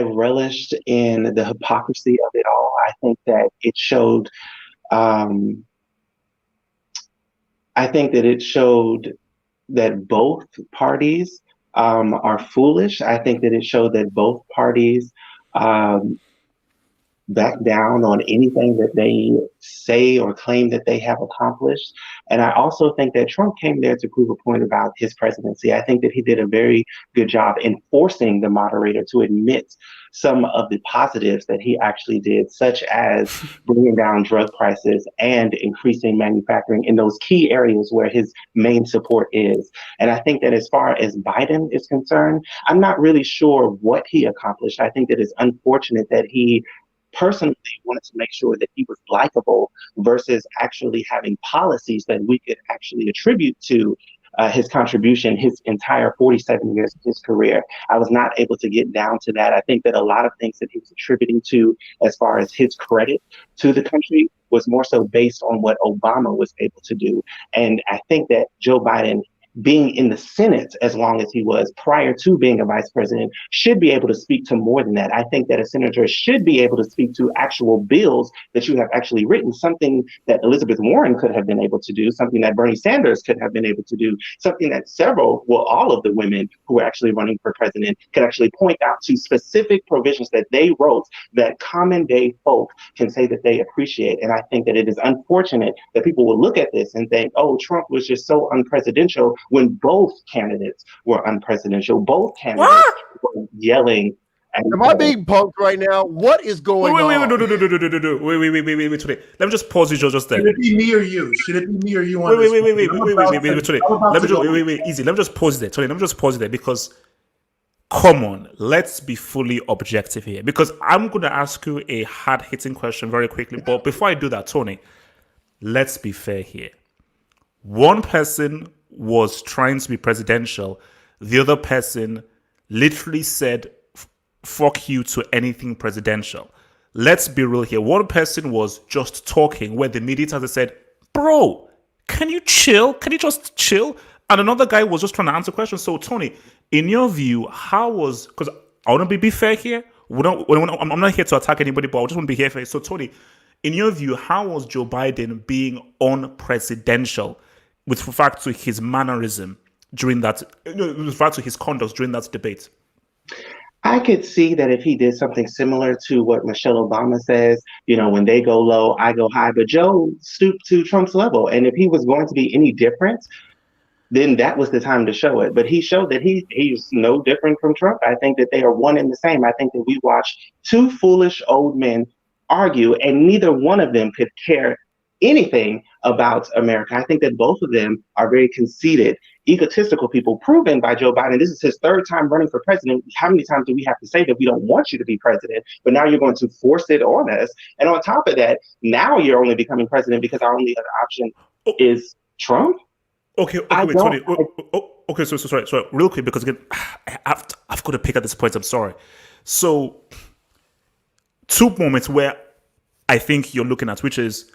relished in the hypocrisy of it all. I think that it showed. I think that it showed that both parties are foolish. I think that it showed that both parties back down on anything that they say or claim that they have accomplished. And I also think that Trump came there to prove a point about his presidency. I think that he did a very good job in forcing the moderator to admit some of the positives that he actually did, such as bringing down drug prices and increasing manufacturing in those key areas where his main support is. And I think that as far as Biden is concerned, I'm not really sure what he accomplished. I think that it's unfortunate that he personally wanted to make sure that he was likable versus actually having policies that we could actually attribute to his contribution, his entire 47 years of his career. I was not able to get down to that. I think that a lot of things that he was attributing to, as far as his credit to the country, was more so based on what Obama was able to do. And I think that Joe Biden, being in the Senate as long as he was prior to being a vice president, should be able to speak to more than that. I think that a senator should be able to speak to actual bills that you have actually written, something that Elizabeth Warren could have been able to do, something that Bernie Sanders could have been able to do, something that all of the women who were actually running for president could actually point out to specific provisions that they wrote that common day folk can say that they appreciate. And I think that it is unfortunate that people will look at this and think, oh, Trump was just so unpresidential, when both candidates were unpresidential. Both candidates were yelling. Am I being punked right now? What is going wait, on? no. Wait, today. Let me just pause you just there. Should it be me or you? Should it be me or you? Wait, today. Let me just easy. Let me just pause there, Tony. Let me just pause there because, come on, let's be fully objective here. Because I'm going to ask you a hard-hitting question very quickly. But before I do that, Tony, let's be fair here. One person was trying to be presidential. The other person literally said, fuck you to anything presidential. Let's be real here. One person was just talking where the media said, bro, can you chill? Can you just chill? And another guy was just trying to answer questions. So, Tony, in your view, because I want to be fair here. I'm not here to attack anybody, but I just want to be here for it. So, Tony, in your view, how was Joe Biden being unpresidential with regard to his mannerism during that, with regard to his conduct during that debate? I could see that if he did something similar to what Michelle Obama says, when they go low, I go high. But Joe stooped to Trump's level. And if he was going to be any different, then that was the time to show it. But he showed that he's no different from Trump. I think that they are one and the same. I think that we watched two foolish old men argue, and neither one of them could care anything about America. I think that both of them are very conceited, egotistical people, proven by Joe Biden. This is his third time running for president. How many times do we have to say that we don't want you to be president, but now you're going to force it on us? And on top of that, now you're only becoming president because our only other option is Trump. Okay, wait, Tony. Okay, so sorry, real quick, because again, I've got to pick at this point. I'm sorry. So, two moments where I think you're looking at, which is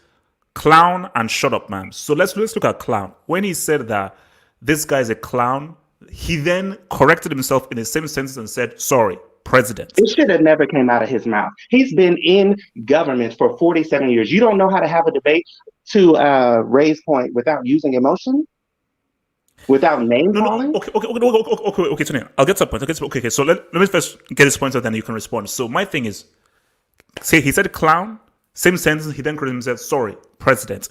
clown and shut up, man. So let's look at clown. When he said that this guy's a clown, he then corrected himself in the same sentence and said, sorry, president. It should have never came out of his mouth. He's been in government for 47 years. You don't know how to have a debate to raise point without using emotion? Without name calling? Okay, Tony, I'll get to a point. Okay, so let me first get this point out, then you can respond. So my thing is, say he said clown, same sentence, he then corrected himself, sorry, president.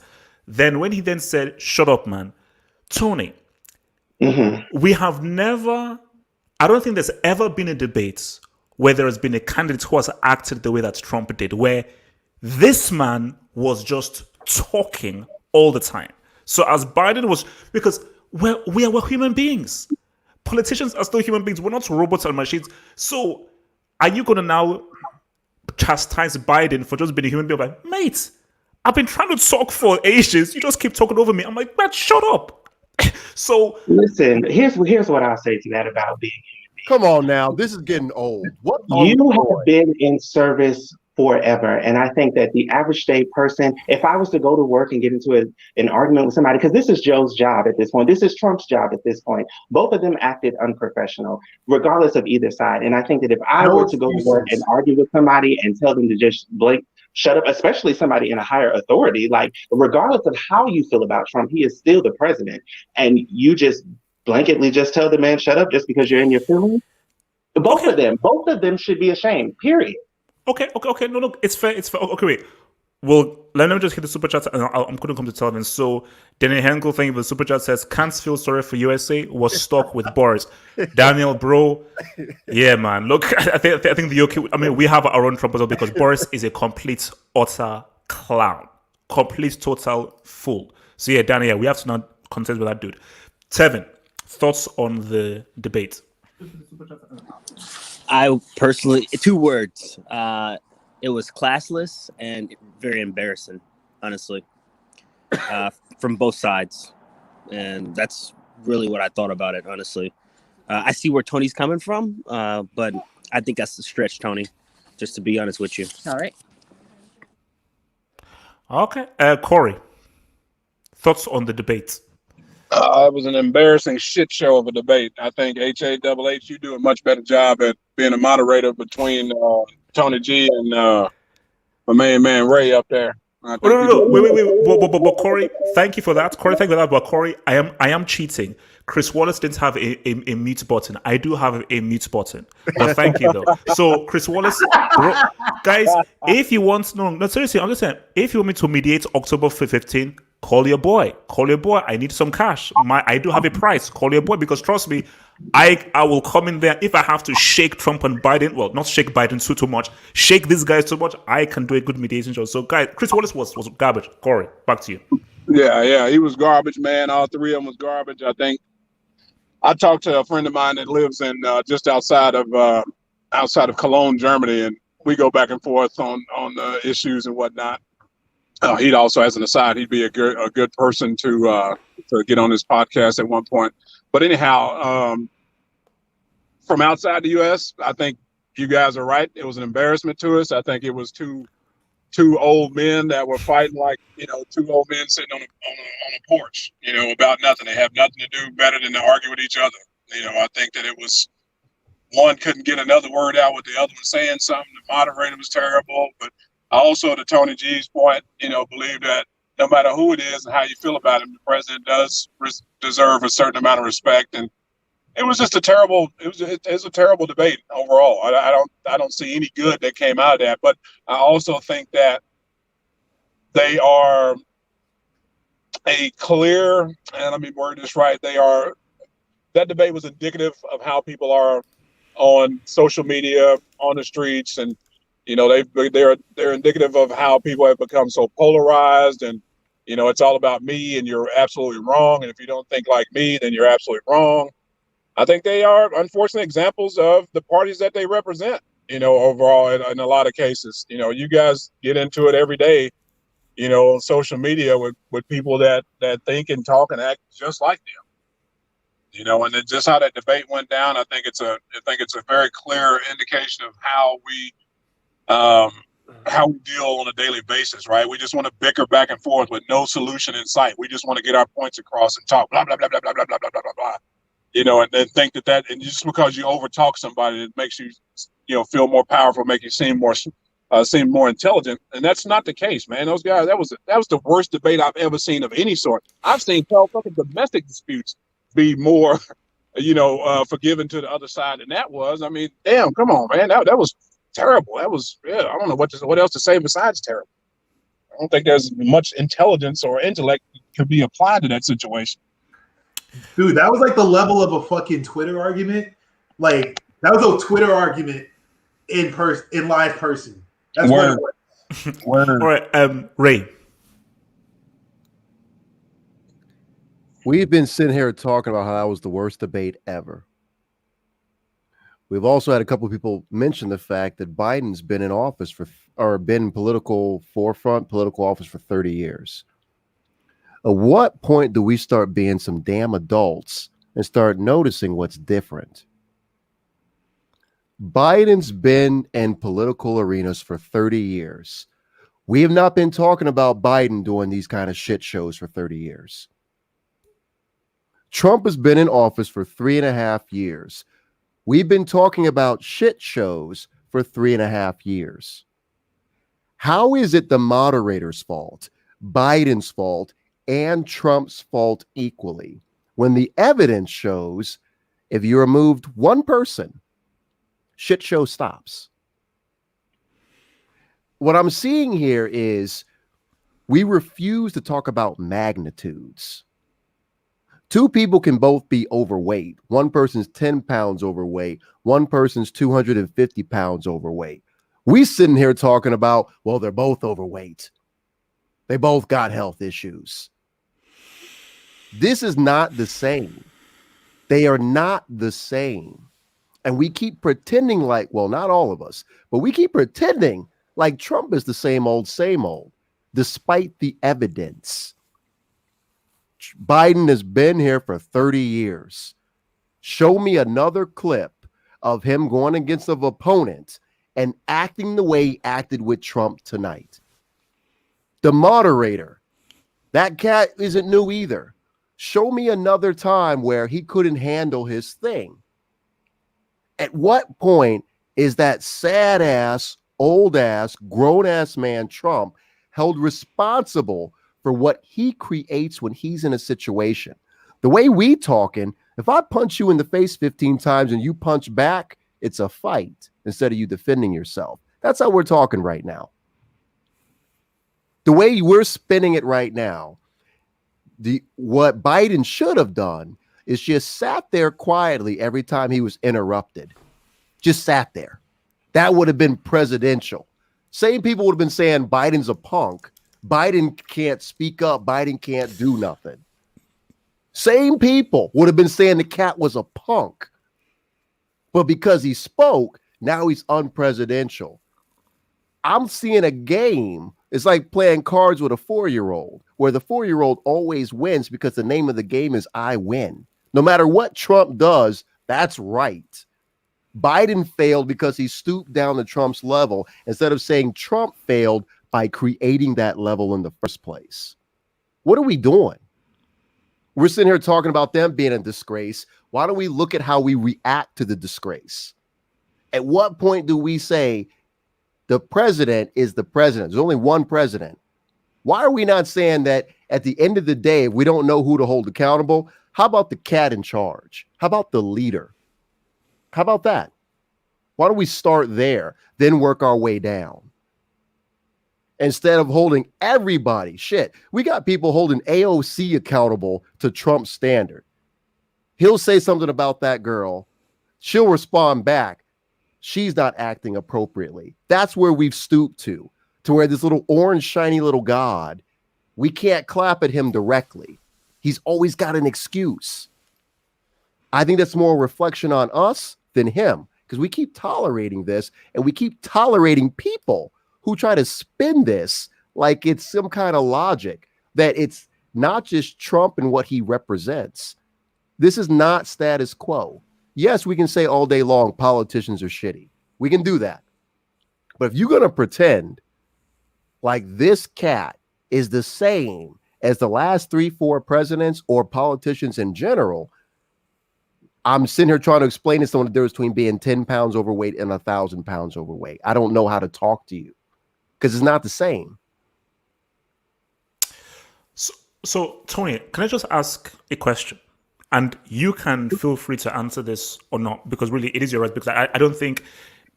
Then when he then said, shut up, man, Tony, we have never, I don't think there's ever been a debate where there has been a candidate who has acted the way that Trump did, where this man was just talking all the time. So as Biden was, because we're human beings. Politicians are still human beings. We're not robots and machines. So are you going to now chastise Biden for just being a human being? I'm like, mate, I've been trying to talk for ages. You just keep talking over me. I'm like, man, shut up. So listen, here's what I'll say to that about being human beings. Come on now, this is getting old. What you have been in service forever, and I think that the average day person, if I was to go to work and get into an argument with somebody, because this is Joe's job at this point, this is Trump's job at this point, both of them acted unprofessional, regardless of either side. And I think that if I were to go to work and argue with somebody and tell them to just shut up, especially somebody in a higher authority, like regardless of how you feel about Trump, he is still the president, and you just blanketly just tell the man shut up just because you're in your feelings. Both of them should be ashamed, period. Okay. No, it's fair. Okay, wait. Well, let me just hit the super chat, and I'm going to come to Telvin. So, Danny Henkel, thank you for the super chat, says, can't feel sorry for USA, was stuck with Boris. Daniel, bro, yeah, man. Look, I think the UK, I mean, we have our own Trump as well, because Boris is a complete, utter clown. Complete, total fool. So, yeah, Danny, we have to not contest with that dude. Tevin, thoughts on the debate? I personally, 2 words. It was classless and very embarrassing, honestly, from both sides. And that's really what I thought about it, honestly. I see where Tony's coming from, but I think that's the stretch, Tony, just to be honest with you. All right. Okay. Corey, thoughts on the debate? It was an embarrassing shit show of a debate. I think HAHH, you do a much better job at being a moderator between Tony G and my main man Ray up there. I Oh, think no, you no, no. do. Wait. But Corey, thank you for that. Corey, thank you for that. But Corey, I am cheating. Chris Wallace didn't have a mute button. I do have a mute button. But thank you though. So Chris Wallace, bro, guys, if you want no, seriously, I'm just saying, if you want me to mediate October 15, call your boy. Call your boy. I need some cash. I do have a price. Call your boy, because trust me, I will come in there. If I have to shake Trump and Biden, well, not shake Biden too much, shake these guys too much, I can do a good mediation show. So guys, Chris Wallace was garbage. Corey, back to you. Yeah, he was garbage, man. All three of them was garbage. I think I talked to a friend of mine that lives in just outside of Cologne, Germany, and we go back and forth on issues and whatnot. He'd also, as an aside, he'd be a good person to get on this podcast at one point. But anyhow, from outside the U.S., I think you guys are right. It was an embarrassment to us. I think it was two old men that were fighting like, two old men sitting on a porch, about nothing. They have nothing to do better than to argue with each other. I think that it was one couldn't get another word out with the other one saying something. The moderator was terrible. But I also, to Tony G's point, believe that no matter who it is and how you feel about him, the president does deserve a certain amount of respect. And it was just a terrible debate overall. I don't see any good that came out of that. But I also think that they are a clear, and let me word this right, that debate was indicative of how people are on social media, on the streets, and they're indicative of how people have become so polarized, and it's all about me and you're absolutely wrong, and if you don't think like me, then you're absolutely wrong. I think they are unfortunate examples of the parties that they represent, overall in a lot of cases. You guys get into it every day, on social media with people that think and talk and act just like them. And then just how that debate went down, I think it's a very clear indication of how we deal on a daily basis, right? We just want to bicker back and forth with no solution in sight. We just want to get our points across and talk blah blah blah blah blah blah blah blah blah blah blah. And then think that and just because you overtalk somebody, it makes you, feel more powerful, make you seem more intelligent, and that's not the case, man. Those guys, that was the worst debate I've ever seen of any sort. I've seen fucking domestic disputes be more, forgiving to the other side than that was. I mean, damn, come on, man, that was terrible. That was, I don't know what else to say besides terrible. I don't think there's much intelligence or intellect could be applied to that situation. Dude, that was like the level of a fucking Twitter argument. Like, that was a Twitter argument in live person. That's Word. what it was. All right, Ray. We've been sitting here talking about how that was the worst debate ever. We've also had a couple of people mention the fact that Biden's been in office been political office for 30 years. At what point do we start being some damn adults and start noticing what's different? Biden's been in political arenas for 30 years. We have not been talking about Biden doing these kind of shit shows for 30 years. Trump has been in office for 3.5 years. We've been talking about shit shows for 3.5 years. How is it the moderator's fault, Biden's fault, and Trump's fault equally when the evidence shows if you removed one person, shit show stops? What I'm seeing here is we refuse to talk about magnitudes. Two people can both be overweight. One person's 10 pounds overweight. One person's 250 pounds overweight. We sitting here talking about, well, they're both overweight. They both got health issues. This is not the same. They are not the same. And we keep pretending like, well, not all of us, but we keep pretending like Trump is the same old, despite the evidence. Biden has been here for 30 years. Show me another clip of him going against an opponent and acting the way he acted with Trump tonight. The moderator, that cat isn't new either. Show me another time where he couldn't handle his thing. At what point is that sad ass, old ass, grown ass man Trump held responsible for what he creates when he's in a situation? The way we talking, if I punch you in the face 15 times and you punch back, it's a fight instead of you defending yourself. That's how we're talking right now. The way we're spinning it right now, what Biden should have done is just sat there quietly every time he was interrupted. Just sat there. That would have been presidential. Same people would have been saying Biden's a punk. Biden can't speak up. Biden can't do nothing. Same people would have been saying the cat was a punk. But because he spoke, now he's unpresidential. I'm seeing a game. It's like playing cards with a 4-year-old, where the 4-year-old always wins because the name of the game is I win. No matter what Trump does, that's right. Biden failed because he stooped down to Trump's level instead of saying Trump failed by creating that level in the first place. What are we doing? We're sitting here talking about them being a disgrace. Why don't we look at how we react to the disgrace? At what point do we say the president is the president? There's only one president. Why are we not saying that at the end of the day, if we don't know who to hold accountable, how about the cat in charge? How about the leader? How about that? Why don't we start there, then work our way down? Instead of holding everybody, we got people holding AOC accountable to Trump's standard. He'll say something about that girl. She'll respond back. She's not acting appropriately. That's where we've stooped to where this little orange, shiny little God, we can't clap at him directly. He's always got an excuse. I think that's more a reflection on us than him, because we keep tolerating this, and we keep tolerating people who try to spin this like it's some kind of logic, that it's not just Trump and what he represents. This is not status quo. Yes, we can say all day long politicians are shitty. We can do that. But if you're going to pretend like this cat is the same as the last 3-4 presidents or politicians in general, I'm sitting here trying to explain to someone the difference between being 10 pounds overweight and 1,000 pounds overweight. I don't know how to talk to you because it's not the same. So, Tony, can I just ask a question? And you can feel free to answer this or not, because really it is your right. Because I don't think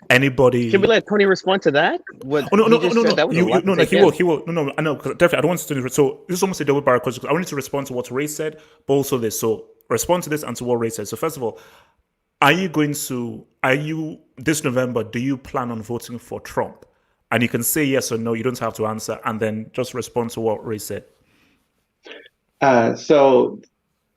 anybody. Can we let Tony respond to that? What Oh, no. That was a lot to take He in. will. No, I know. Definitely, I don't want to. So this is almost a double barrel question. I wanted to respond to what Ray said, but also this. So respond to this and to what Ray said. So first of all, are you this November? Do you plan on voting for Trump? And you can say yes or no. You don't have to answer, and then just respond to what Ray said. So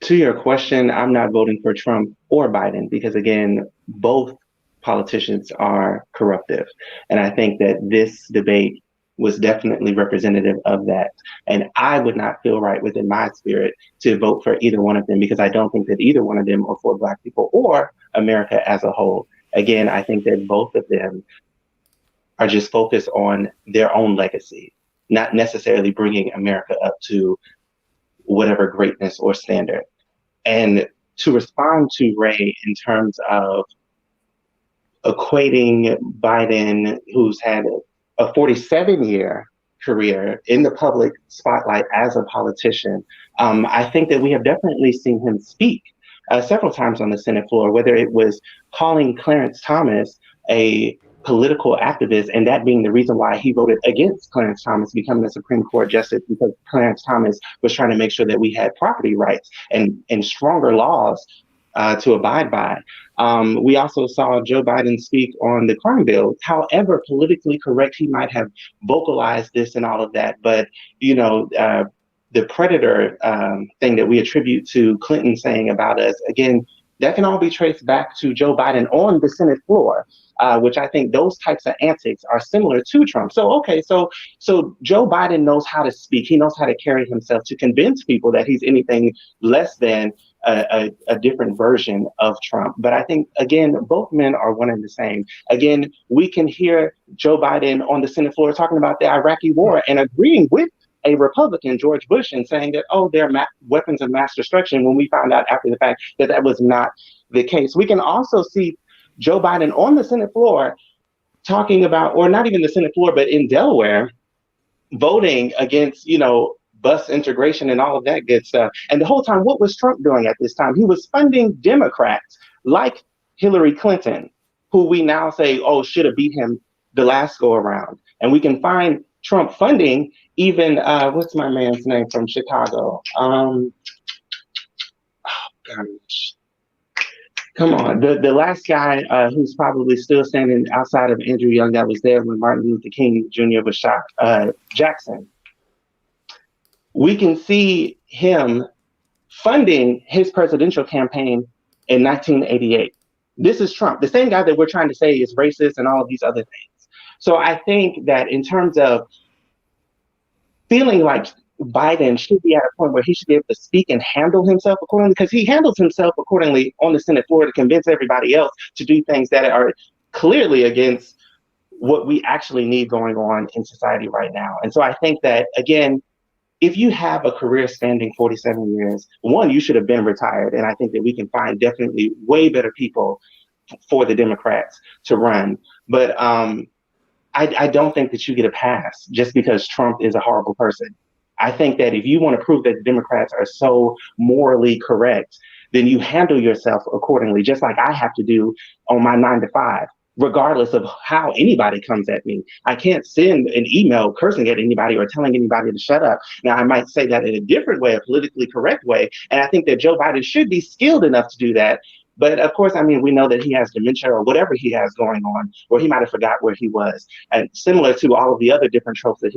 to your question, I'm not voting for Trump or Biden because, again, both politicians are corruptive. And I think that this debate was definitely representative of that. And I would not feel right within my spirit to vote for either one of them, because I don't think that either one of them are for Black people or America as a whole. Again, I think that both of them are just focused on their own legacy, not necessarily bringing America up to whatever greatness or standard. And to respond to Ray in terms of equating Biden, who's had a 47-year career in the public spotlight as a politician, I think that we have definitely seen him speak several times on the Senate floor, whether it was calling Clarence Thomas a political activist, and that being the reason why he voted against Clarence Thomas becoming a Supreme Court justice, because Clarence Thomas was trying to make sure that we had property rights and stronger laws to abide by. We also saw Joe Biden speak on the crime bill, however politically correct he might have vocalized this and all of that. But, the predator thing that we attribute to Clinton saying about us, again, that can all be traced back to Joe Biden on the Senate floor, which I think those types of antics are similar to Trump. So, okay, so Joe Biden knows how to speak. He knows how to carry himself to convince people that he's anything less than a different version of Trump. But I think, again, both men are one and the same. Again, we can hear Joe Biden on the Senate floor talking about the Iraqi war and agreeing with a Republican, George Bush, and saying that, oh, they're weapons of mass destruction, when we found out after the fact that that was not the case. We can also see Joe Biden on the Senate floor talking about, or not even the Senate floor, but in Delaware, voting against, bus integration and all of that good stuff. And the whole time, what was Trump doing at this time? He was funding Democrats like Hillary Clinton, who we now say, oh, should have beat him the last go around. And we can find Trump funding even, what's my man's name from Chicago? Oh, gosh. Come on, the last guy who's probably still standing outside of Andrew Young that was there when Martin Luther King Jr. was shot, Jackson. We can see him funding his presidential campaign in 1988. This is Trump, the same guy that we're trying to say is racist and all of these other things. So I think that in terms of feeling like Biden should be at a point where he should be able to speak and handle himself accordingly, because he handles himself accordingly on the Senate floor to convince everybody else to do things that are clearly against what we actually need going on in society right now. And so I think that, again, if you have a career spanning 47 years, one, you should have been retired. And I think that we can find definitely way better people for the Democrats to run. But I don't think that you get a pass just because Trump is a horrible person. I think that if you want to prove that the Democrats are so morally correct, then you handle yourself accordingly, just like I have to do on my 9 to 5. Regardless of how anybody comes at me. I can't send an email cursing at anybody or telling anybody to shut up. Now, I might say that in a different way, a politically correct way. And I think that Joe Biden should be skilled enough to do that. But of course, I mean, we know that he has dementia or whatever he has going on, or he might have forgot where he was. And similar to all of the other different tropes that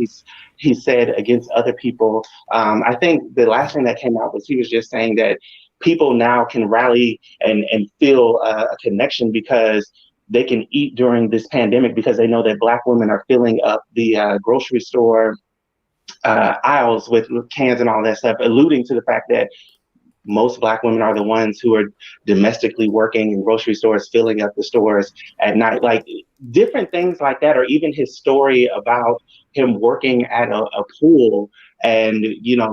he said against other people. I think the last thing that came out was he was just saying that people now can rally and feel a connection because they can eat during this pandemic because they know that Black women are filling up the grocery store aisles with cans and all that stuff, alluding to the fact that most Black women are the ones who are domestically working in grocery stores, filling up the stores at night, like different things like that, or even his story about him working at a pool and,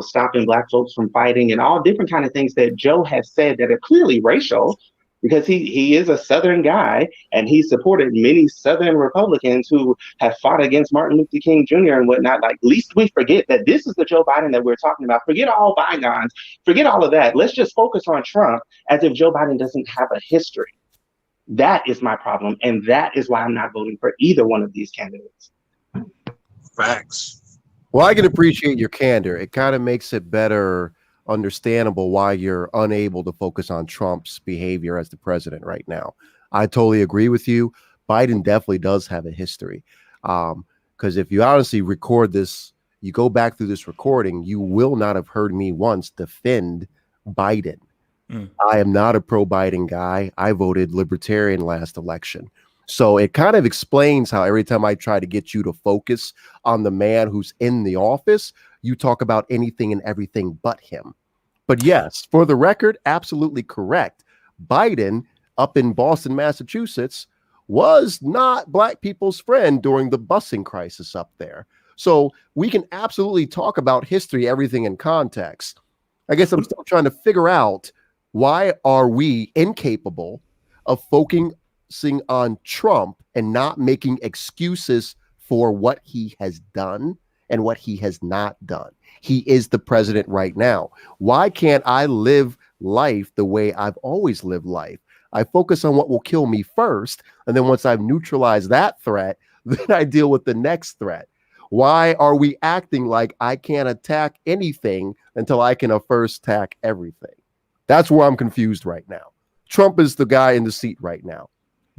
stopping Black folks from fighting and all different kind of things that Joe has said that are clearly racial, because he is a Southern guy and he supported many Southern Republicans who have fought against Martin Luther King Jr. and whatnot. Like, least we forget that this is the Joe Biden that we're talking about. Forget all bygones. Forget all of that. Let's just focus on Trump as if Joe Biden doesn't have a history. That is my problem. And that is why I'm not voting for either one of these candidates. Facts. Well, I can appreciate your candor. It kind of makes it better understandable why you're unable to focus on Trump's behavior as the president right now. I totally agree with you. Biden definitely does have a history. Because if you honestly record this, you go back through this recording, you will not have heard me once defend Biden. I am not a pro-Biden guy. I voted libertarian last election. So it kind of explains how every time I try to get you to focus on the man who's in the office, you talk about anything and everything but him. But yes, for the record, absolutely correct. Biden up in Boston, Massachusetts, was not Black people's friend during the busing crisis up there. So we can absolutely talk about history, everything in context. I guess I'm still trying to figure out, why are we incapable of focusing on Trump and not making excuses for what he has done and what he has not done? He is the president right now. Why can't I live life the way I've always lived life? I focus on what will kill me first, and then once I've neutralized that threat, then I deal with the next threat. Why are we acting like I can't attack anything until I can first attack everything? That's where I'm confused right now. Trump is the guy in the seat right now.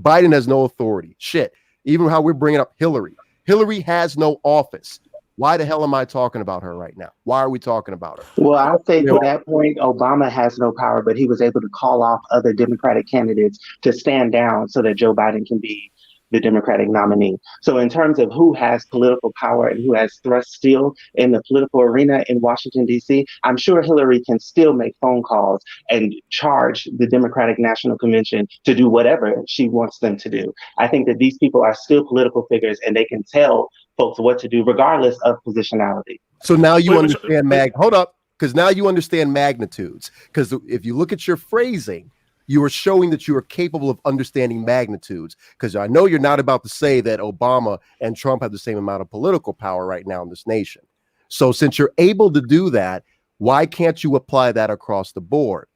Biden has no authority. Shit. Even how we're bringing up Hillary. Hillary has no office. Why the hell am I talking about her right now? Why are we talking about her? Well, I'll say You to know, that point, Obama has no power, but he was able to call off other Democratic candidates to stand down so that Joe Biden can be the Democratic nominee. So, in terms of who has political power and who has thrust still in the political arena in Washington, D.C., I'm sure Hillary can still make phone calls and charge the Democratic National Convention to do whatever she wants them to do. I think that these people are still political figures and they can tell folks what to do regardless of positionality. so now you Wait, understand hold up, because now you understand magnitudes. Because if you look at your phrasing, you are showing that you are capable of understanding magnitudes. Because I know you're not about to say that Obama and Trump have the same amount of political power right now in this nation. So since you're able to do that, why can't you apply that across the board?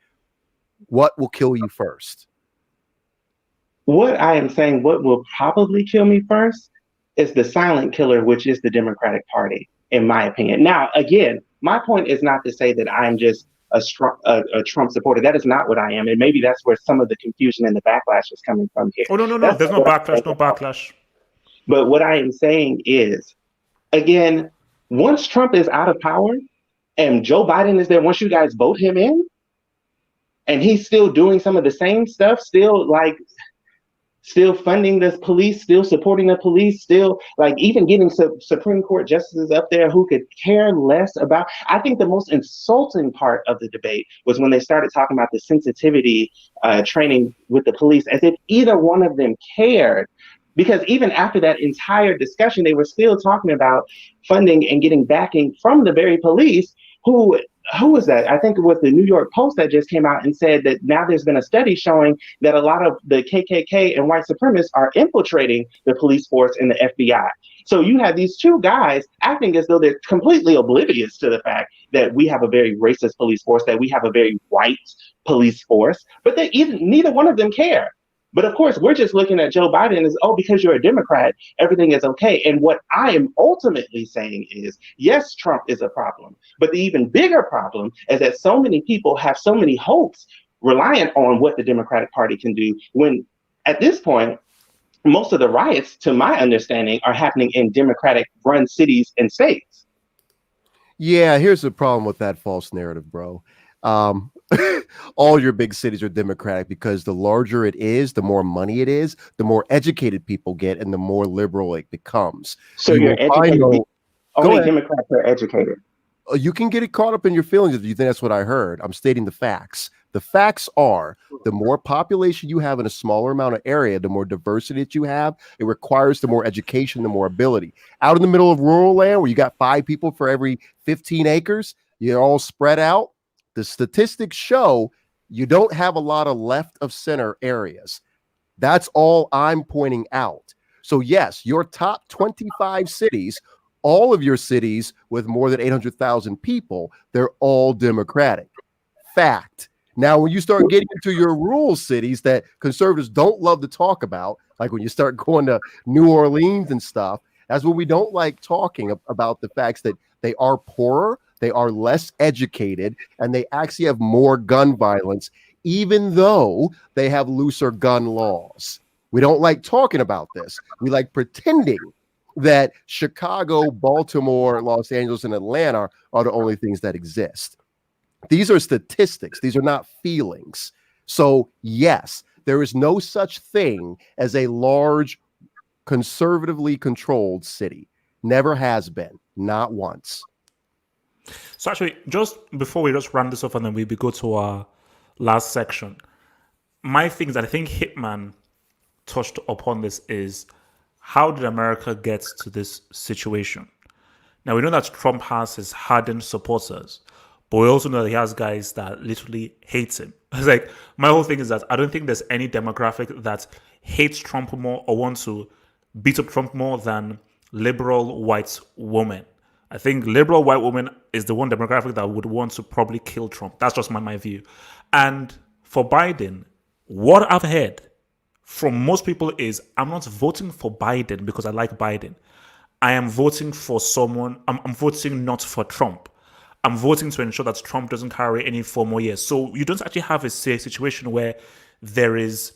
What will kill you first? What I am saying, what will probably kill me first is the silent killer, which is the Democratic Party, in my opinion. Now, again, my point is not to say that I'm just a Trump supporter. That is not what I am. And maybe that's where some of the confusion and the backlash is coming from here. Oh, no. That's There's not no what I'm backlash. No saying at all. backlash. But what I am saying is, again, once Trump is out of power and Joe Biden is there, once you guys vote him in, and he's still doing some of the same stuff, still funding the police, still supporting the police, still like even getting Supreme Court justices up there who could care less about. I think the most insulting part of the debate was when they started talking about the sensitivity training with the police, as if either one of them cared. Because even after that entire discussion, they were still talking about funding and getting backing from the very police who was that? I think it was the New York Post that just came out and said that now there's been a study showing that a lot of the KKK and white supremacists are infiltrating the police force and the FBI. So you have these two guys acting as though they're completely oblivious to the fact that we have a very racist police force, that we have a very white police force, but neither one of them care. But of course, we're just looking at Joe Biden as, oh, because you're a Democrat, everything is okay. And what I am ultimately saying is, yes, Trump is a problem. But the even bigger problem is that so many people have so many hopes reliant on what the Democratic Party can do when at this point, most of the riots, to my understanding, are happening in Democratic run cities and states. Yeah, here's the problem with that false narrative, bro. All your big cities are Democratic because the larger it is, the more money it is, the more educated people get, and the more liberal it becomes. So you're educated. Only Democrats are educated. You can get it caught up in your feelings if you think that's what I heard. I'm stating the facts. The facts are the more population you have in a smaller amount of area, the more diversity that you have, it requires the more education, the more ability. Out in the middle of rural land where you got 5 people for every 15 acres, you're all spread out. The statistics show you don't have a lot of left of center areas. That's all I'm pointing out. So yes, your top 25 cities, all of your cities with more than 800,000 people, they're all Democratic. Fact. Now, when you start getting into your rural cities that conservatives don't love to talk about, like when you start going to New Orleans and stuff, that's when we don't like talking about the facts that they are poorer, they are less educated, and they actually have more gun violence, even though they have looser gun laws. We don't like talking about this. We like pretending that Chicago, Baltimore, Los Angeles, and Atlanta are the only things that exist. These are statistics. These are not feelings. So yes, there is no such thing as a large, conservatively controlled city. Never has been. Not once. So actually, just before we just round this off and then we go to our last section, my thing that I think Hitman touched upon this is, how did America get to this situation? Now, we know that Trump has his hardened supporters, but we also know that he has guys that literally hate him. It's like, my whole thing is that I don't think there's any demographic that hates Trump more or wants to beat up Trump more than liberal white women. I think liberal white women is the one demographic that would want to probably kill Trump. That's just my view. And for Biden, what I've heard from most people is, I'm not voting for Biden because I like Biden. I am voting for someone, I'm voting not for Trump. I'm voting to ensure that Trump doesn't carry any 4 more years. So you don't actually have a situation where there is,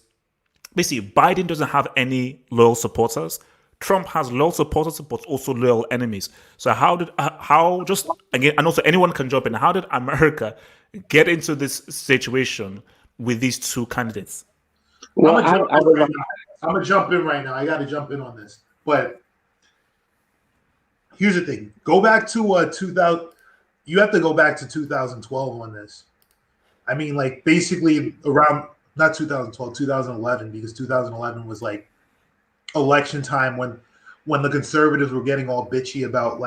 basically, Biden doesn't have any loyal supporters. Trump has loyal supporters but also loyal enemies. So how just again, and also anyone can jump in. How did America get into this situation with these two candidates? Well, I'm gonna jump in right now. I got to jump in on this, but here's the thing: go back to 2000. You have to go back to 2012 on this. I mean, like basically around not 2012, 2011, because 2011 was like election time when the conservatives were getting all bitchy about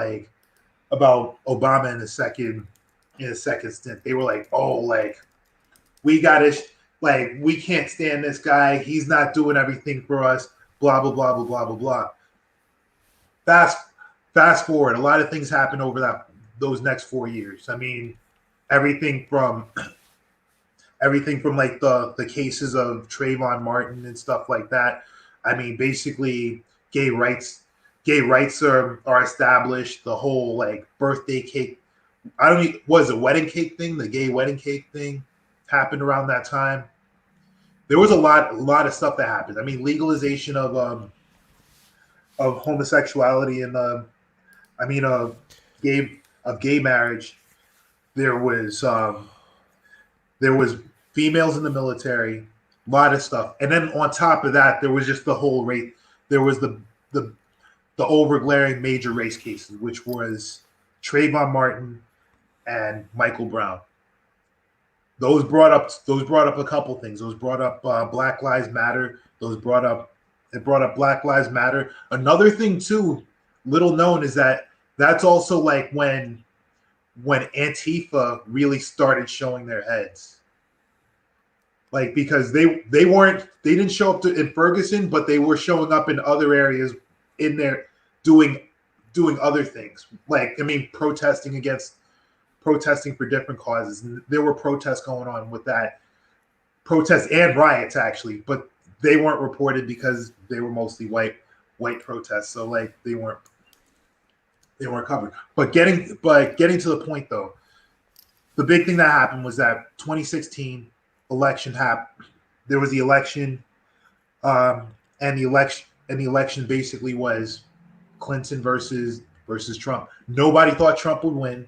Obama in his second stint. They were like, "Oh, like we got to we can't stand this guy. He's not doing everything for us." Blah blah blah blah blah blah blah. Fast fast forward, a lot of things happened over those next 4 years. I mean, everything from like the cases of Trayvon Martin and stuff like that. I mean, basically, gay rights are established. The whole like birthday cake, I don't even, was a wedding cake thing. The gay wedding cake thing happened around that time. There was a lot of stuff that happened. I mean, legalization of homosexuality and I mean gay marriage. There was females in the military, a lot of stuff, and then on top of that, there was just the whole race. There was the overglaring major race cases, which was Trayvon Martin and Michael Brown. Those brought up a couple things. Those brought up Black Lives Matter. It brought up Black Lives Matter. Another thing too, little known, is that that's also like when Antifa really started showing their heads. Like, because they didn't show up in Ferguson, but they were showing up in other areas in there doing other things. Like, I mean, protesting for different causes. And there were protests going on with that. Protests and riots, actually, but they weren't reported because they were mostly white protests. So like they weren't covered. But getting to the point though, the big thing that happened was that 2016 election happened. There was the election, and the election basically was Clinton versus Trump. Nobody thought Trump would win.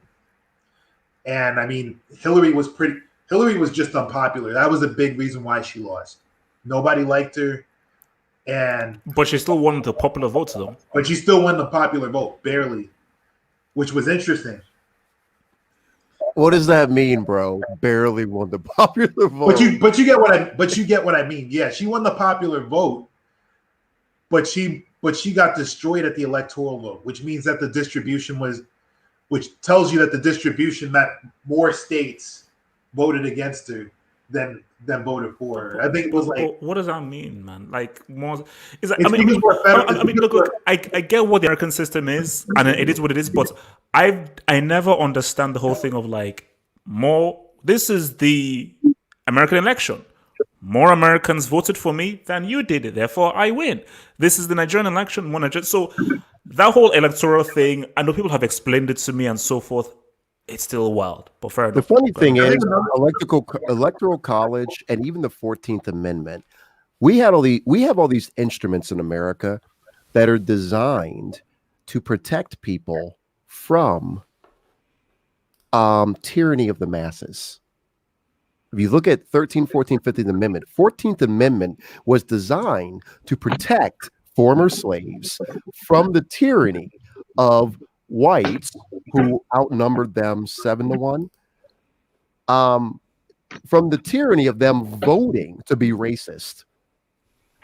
And I mean, Hillary was just unpopular. That was a big reason why she lost. Nobody liked her, but she still won the popular vote, though. But she still won the popular vote, barely, which was interesting. What does that mean, bro? Barely won the popular vote. But you get what I mean. Yeah, she won the popular vote, but she got destroyed at the electoral vote, which means that the distribution which tells you that the distribution, that more states voted against her than voted for her. I think it was like. What does that mean, man? Like more? Is that, I mean, look. I get what the American system is, and it is what it is. But I never understand the whole thing of like more. This is the American election. More Americans voted for me than you did. Therefore, I win. This is the Nigerian election. So that whole electoral thing, I know people have explained it to me and so forth. It's still wild, but fair enough. The funny thing is, electoral college and even the 14th Amendment, we have all these instruments in America that are designed to protect people from tyranny of the masses. If you look at 13, 14, 15th Amendment, 14th Amendment was designed to protect former slaves from the tyranny of whites who outnumbered them 7-1, from the tyranny of them voting to be racist.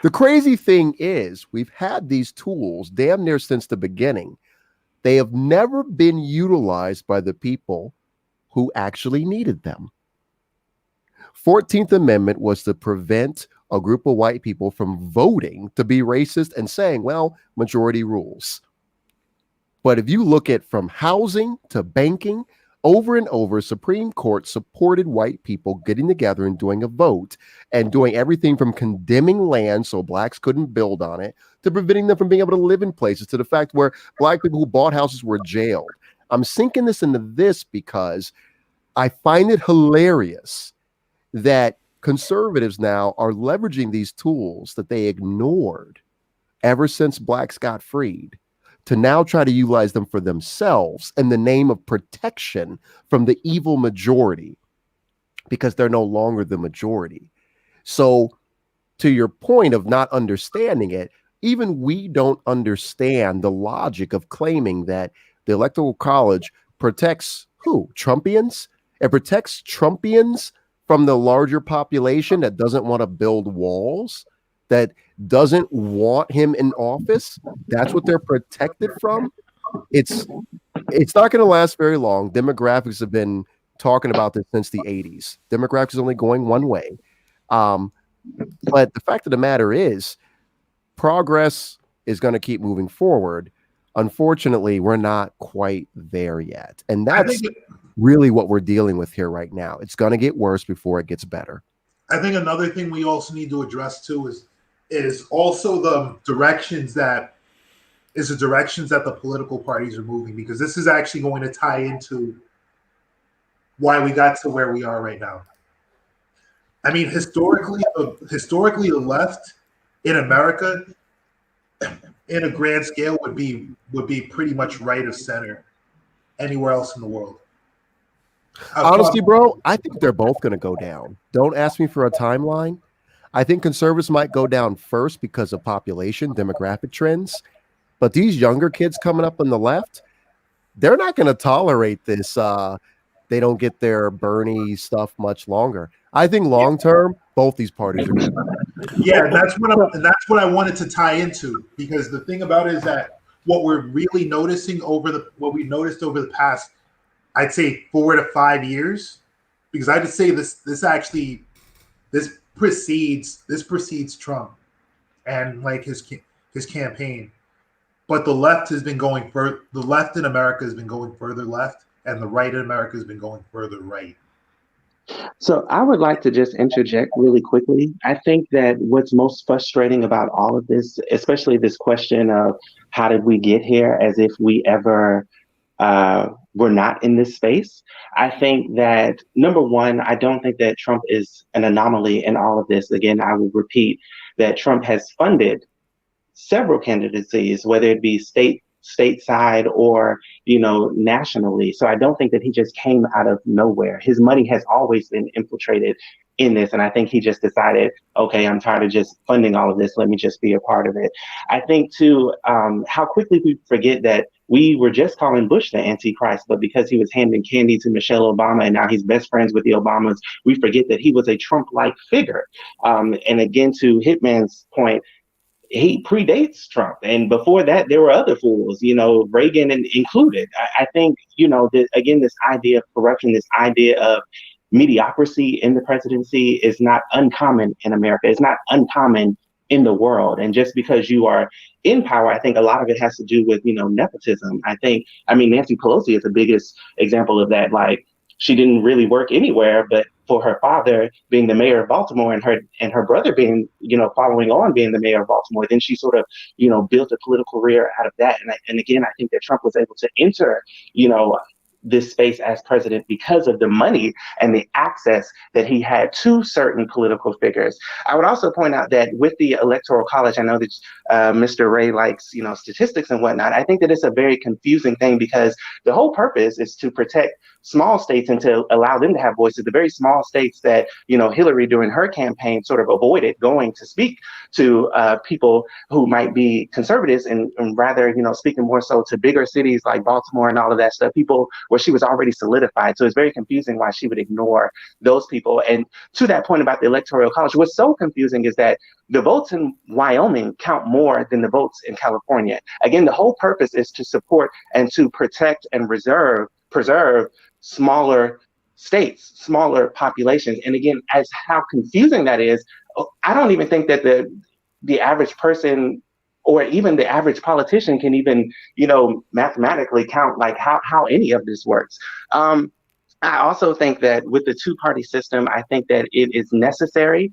The crazy thing is, we've had these tools damn near since the beginning. They have never been utilized by the people who actually needed them. 14th Amendment was to prevent a group of white people from voting to be racist and saying, well, majority rules. But if you look at from housing to banking, over and over, Supreme Court supported white people getting together and doing a vote and doing everything from condemning land so blacks couldn't build on it to preventing them from being able to live in places, to the fact where black people who bought houses were jailed. I'm sinking this into this because I find it hilarious that conservatives now are leveraging these tools that they ignored ever since blacks got freed to now try to utilize them for themselves in the name of protection from the evil majority because they're no longer the majority. So, to your point of not understanding it, even we don't understand the logic of claiming that the Electoral College protects who? Trumpians? It protects Trumpians from the larger population that doesn't want to build walls, that doesn't want him in office. That's what they're protected from. It's not going to last very long. Demographics have been talking about this since the 80s. Demographics is only going one way. But the fact of the matter is, progress is going to keep moving forward. Unfortunately, we're not quite there yet. And that's really what we're dealing with here right now. It's going to get worse before it gets better. I think another thing we also need to address too is also the directions that the political parties are moving, because this is actually going to tie into why we got to where we are right now. I mean, historically, the left in America, in a grand scale, would be pretty much right of center anywhere else in the world. Honestly, bro, I think they're both going to go down. Don't ask me for a timeline. I think conservatives might go down first because of population, demographic trends. But these younger kids coming up on the left, they're not going to tolerate this. They don't get their Bernie stuff much longer. I think long term, both these parties are going to. Yeah, that's what I wanted to tie into, because the thing about it is that what we're really noticing what we noticed over the past, I'd say 4 to 5 years, because I'd say this precedes Trump and like his campaign, but the left has been going the left in America has been going further left, and the right in America has been going further right. So I would like to just interject really quickly. I think that what's most frustrating about all of this, especially this question of how did we get here, as if we ever were not in this space. I think that, number one, I don't think that Trump is an anomaly in all of this. Again, I will repeat that Trump has funded several candidacies, whether it be stateside or nationally. So I don't think that he just came out of nowhere. His money has always been infiltrated in this, and I think he just decided, okay, I'm tired of just funding all of this, let me just be a part of it. I think too, how quickly we forget that we were just calling Bush the Antichrist, but because he was handing candy to Michelle Obama and now he's best friends with the Obamas, we forget that he was a Trump-like figure. And again, to Hitman's point, he predates Trump, and before that there were other fools, Reagan included. I think again, this idea of corruption, this idea of mediocrity in the presidency is not uncommon in America. It's not uncommon in the world. And just because you are in power, I think a lot of it has to do with nepotism. I mean Nancy Pelosi is the biggest example of that. Like, she didn't really work anywhere, but for her father being the mayor of Baltimore and her brother being, following on being the mayor of Baltimore, then she sort of, built a political career out of that. And again, I think that Trump was able to enter, this space as president because of the money and the access that he had to certain political figures. I would also point out that with the Electoral College, I know that Mr. Ray likes, statistics and whatnot. I think that it's a very confusing thing, because the whole purpose is to protect small states and to allow them to have voices. The very small states that, Hillary during her campaign sort of avoided going to speak to people who might be conservatives, and rather, speaking more so to bigger cities like Baltimore and all of that stuff, people where she was already solidified. So it's very confusing why she would ignore those people. And to that point about the Electoral College, what's so confusing is that the votes in Wyoming count more than the votes in California. Again, the whole purpose is to support and to protect and preserve smaller states, smaller populations. And again, as how confusing that is, I don't even think that the average person or even the average politician can even, mathematically count like how any of this works. I also think that with the two-party system, I think that it is necessary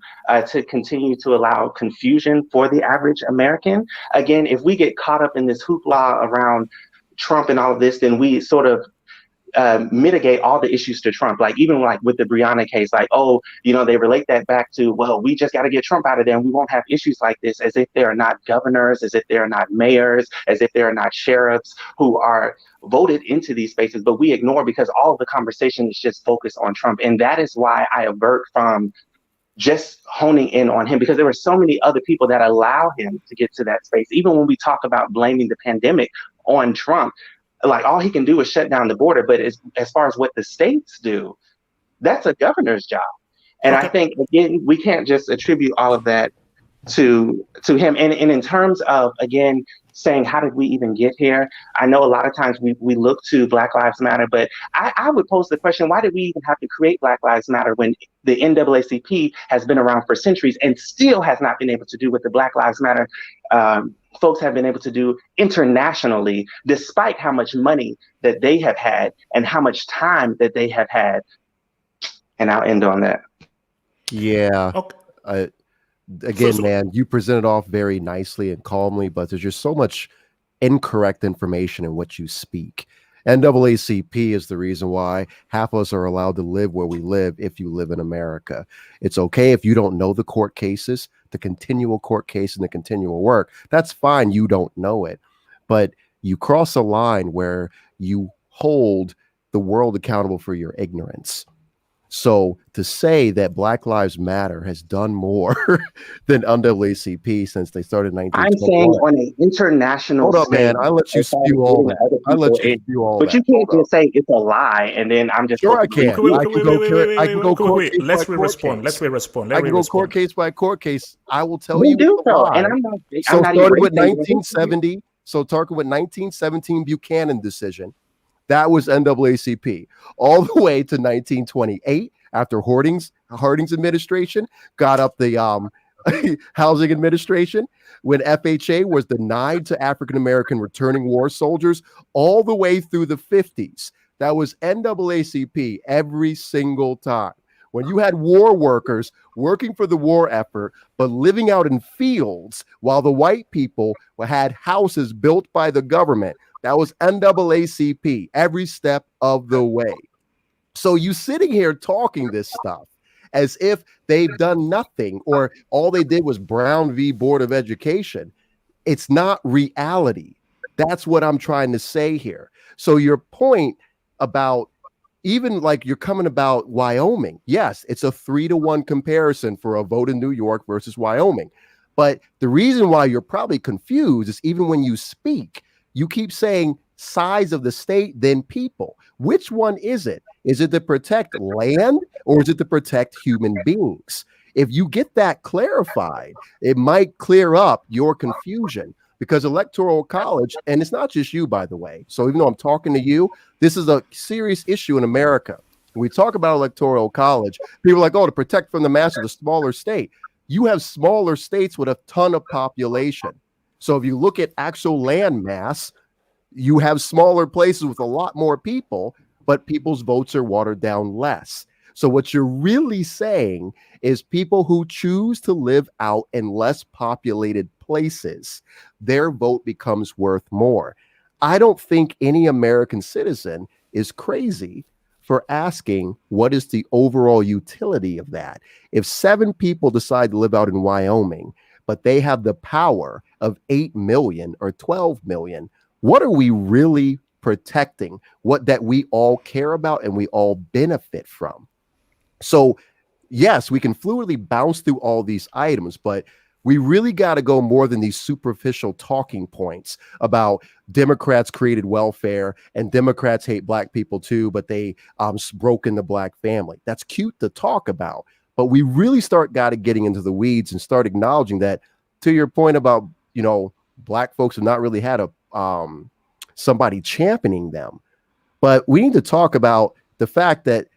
to continue to allow confusion for the average American. Again, if we get caught up in this hoopla around Trump and all of this, then we sort of mitigate all the issues to Trump. Like even like with the Breonna case, like, oh, they relate that back to, well, we just got to get Trump out of there and we won't have issues like this, as if there are not governors, as if there are not mayors, as if there are not sheriffs who are voted into these spaces, but we ignore because all of the conversation is just focused on Trump. And that is why I avert from just honing in on him, because there were so many other people that allow him to get to that space. Even when we talk about blaming the pandemic on Trump, like all he can do is shut down the border. But as far as what the states do, that's a governor's job. And I think, again, we can't just attribute all of that to him. And in terms of, again, saying, how did we even get here? I know a lot of times we look to Black Lives Matter, but I would pose the question, why did we even have to create Black Lives Matter when the NAACP has been around for centuries and still has not been able to do what the Black Lives Matter folks have been able to do internationally, despite how much money that they have had and how much time that they have had. And I'll end on that. Yeah. Okay. Again, man, you presented off very nicely and calmly, but there's just so much incorrect information in what you speak. NAACP is the reason why half of us are allowed to live where we live if you live in America. It's okay if you don't know the court cases, the continual court case and the continual work. That's fine. You don't know it. But you cross a line where you hold the world accountable for your ignorance. So to say that Black Lives Matter has done more than NAACP since they started in 1921. I'm saying on an international Hold up, man. I let you spew all that. I let you spew all that. But you can't just say it's a lie and then I'm just. Sure, I can. I can go court case. Let's respond. I can go court case by court case. I will tell we you. Do so, and I'm not. So starting with 1970. So talking with 1917 Buchanan decision. That was NAACP all the way to 1928 after Harding's administration got up the housing administration, when FHA was denied to African-American returning war soldiers all the way through the 50s. That was NAACP every single time. When you had war workers working for the war effort, but living out in fields while the white people had houses built by the government, that was NAACP every step of the way. So you sitting here talking this stuff as if they've done nothing or all they did was Brown v. Board of Education. It's not reality. That's what I'm trying to say here. So your point about even like you're coming about Wyoming. Yes, it's a 3-to-1 comparison for a vote in New York versus Wyoming. But the reason why you're probably confused is even when you speak, you keep saying size of the state, then people. Which one is it? Is it to protect land or is it to protect human beings? If you get that clarified, it might clear up your confusion, because Electoral College, and it's not just you, by the way. So even though I'm talking to you, this is a serious issue in America. When we talk about Electoral College, people are like, oh, to protect from the mass of the smaller state. You have smaller states with a ton of population. So if you look at actual land mass, you have smaller places with a lot more people, but people's votes are watered down less. So what you're really saying is people who choose to live out in less populated places, their vote becomes worth more. I don't think any American citizen is crazy for asking what is the overall utility of that. If 7 people decide to live out in Wyoming, but they have the power of 8 million or 12 million, what are we really protecting? What that we all care about and we all benefit from? So yes, we can fluidly bounce through all these items, but we really got to go more than these superficial talking points about Democrats created welfare and Democrats hate black people too, but they broke in the black family. That's cute to talk about, but we really got to getting into the weeds and start acknowledging that, to your point about, black folks have not really had a somebody championing them. But we need to talk about the fact that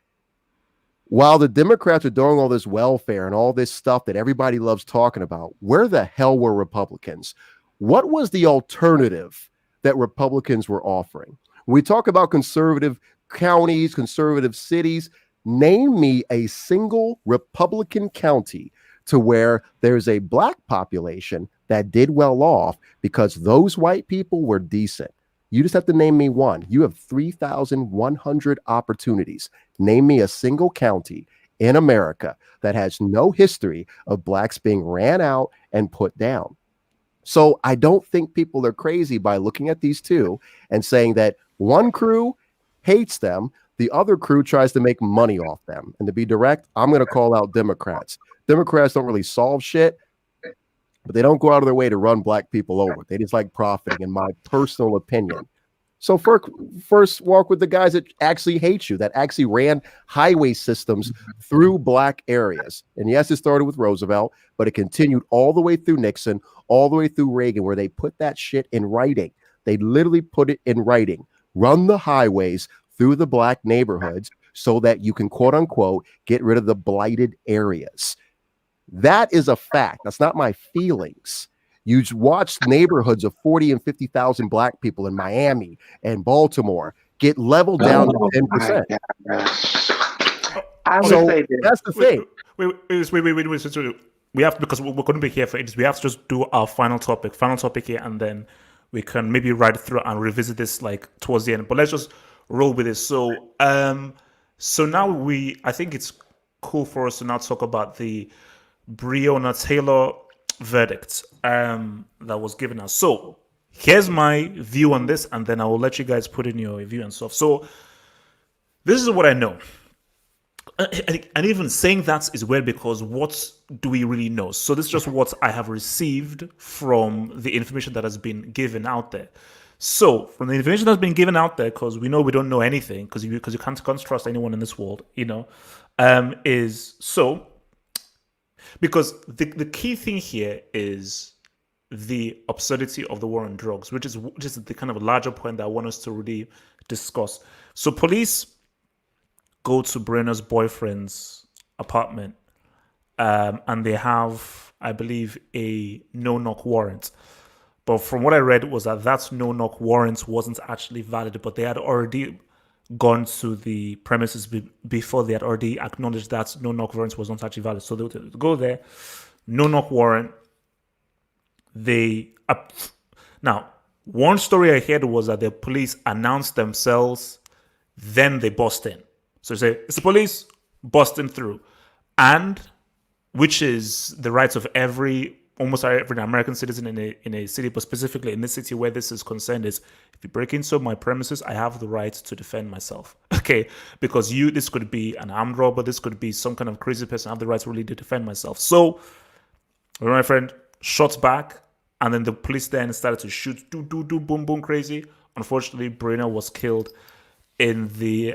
while the Democrats are doing all this welfare and all this stuff that everybody loves talking about, where the hell were Republicans? What was the alternative that Republicans were offering? When we talk about conservative counties, conservative cities, name me a single Republican county to where there's a black population that did well off because those white people were decent. You just have to name me one. You have 3,100 opportunities. Name me a single county in America that has no history of blacks being ran out and put down. So I don't think people are crazy by looking at these two and saying that one crew hates them, the other crew tries to make money off them. And to be direct, I'm going to call out Democrats. Democrats don't really solve shit, but they don't go out of their way to run black people over. They just like profiting, in my personal opinion. So first walk with the guys that actually hate you, that actually ran highway systems through black areas. And yes, it started with Roosevelt, but it continued all the way through Nixon, all the way through Reagan, where they put that shit in writing. They literally put it in writing. Run the highways through the black neighborhoods so that you can, quote unquote, get rid of the blighted areas. That is a fact. That's not my feelings. You watch neighborhoods of 40 and 50,000 black people in Miami and Baltimore get leveled down to 10%. I would So say that. that's the thing. Wait. We have, because we're going to be here for ages. We have to just do our final topic here, and then we can maybe ride through and revisit this like towards the end. But let's just roll with this. So, so now I think it's cool for us to now talk about the Breonna Taylor verdict that was given us. So here's my view on this, and then I will let you guys put in your view and stuff. So this is what I know. And even saying that is weird, because what do we really know? So this is just what I have received from the information that has been given out there. So from the information that's been given out there, because we know we don't know anything, because you can't trust anyone in this world, is so. Because the key thing here is the absurdity of the war on drugs, which is the kind of larger point that I want us to really discuss. So police go to Breonna's boyfriend's apartment, and they have, I believe, a no-knock warrant. But from what I read was that no-knock warrant wasn't actually valid, but they had already gone to the premises before they had already acknowledged that no-knock warrant was not actually valid. So they would go there, no-knock warrant. Now, one story I heard was that the police announced themselves, then they bust in. So they say, it's the police busting through. And which is the rights of almost every American citizen in a city, but specifically in this city where this is concerned, is if you break into my premises, I have the right to defend myself. Okay, because this could be an armed robber, this could be some kind of crazy person. I have the right to really defend myself. So, my friend shot back, and then the police then started to shoot, do, boom, boom, crazy. Unfortunately, Breonna was killed in the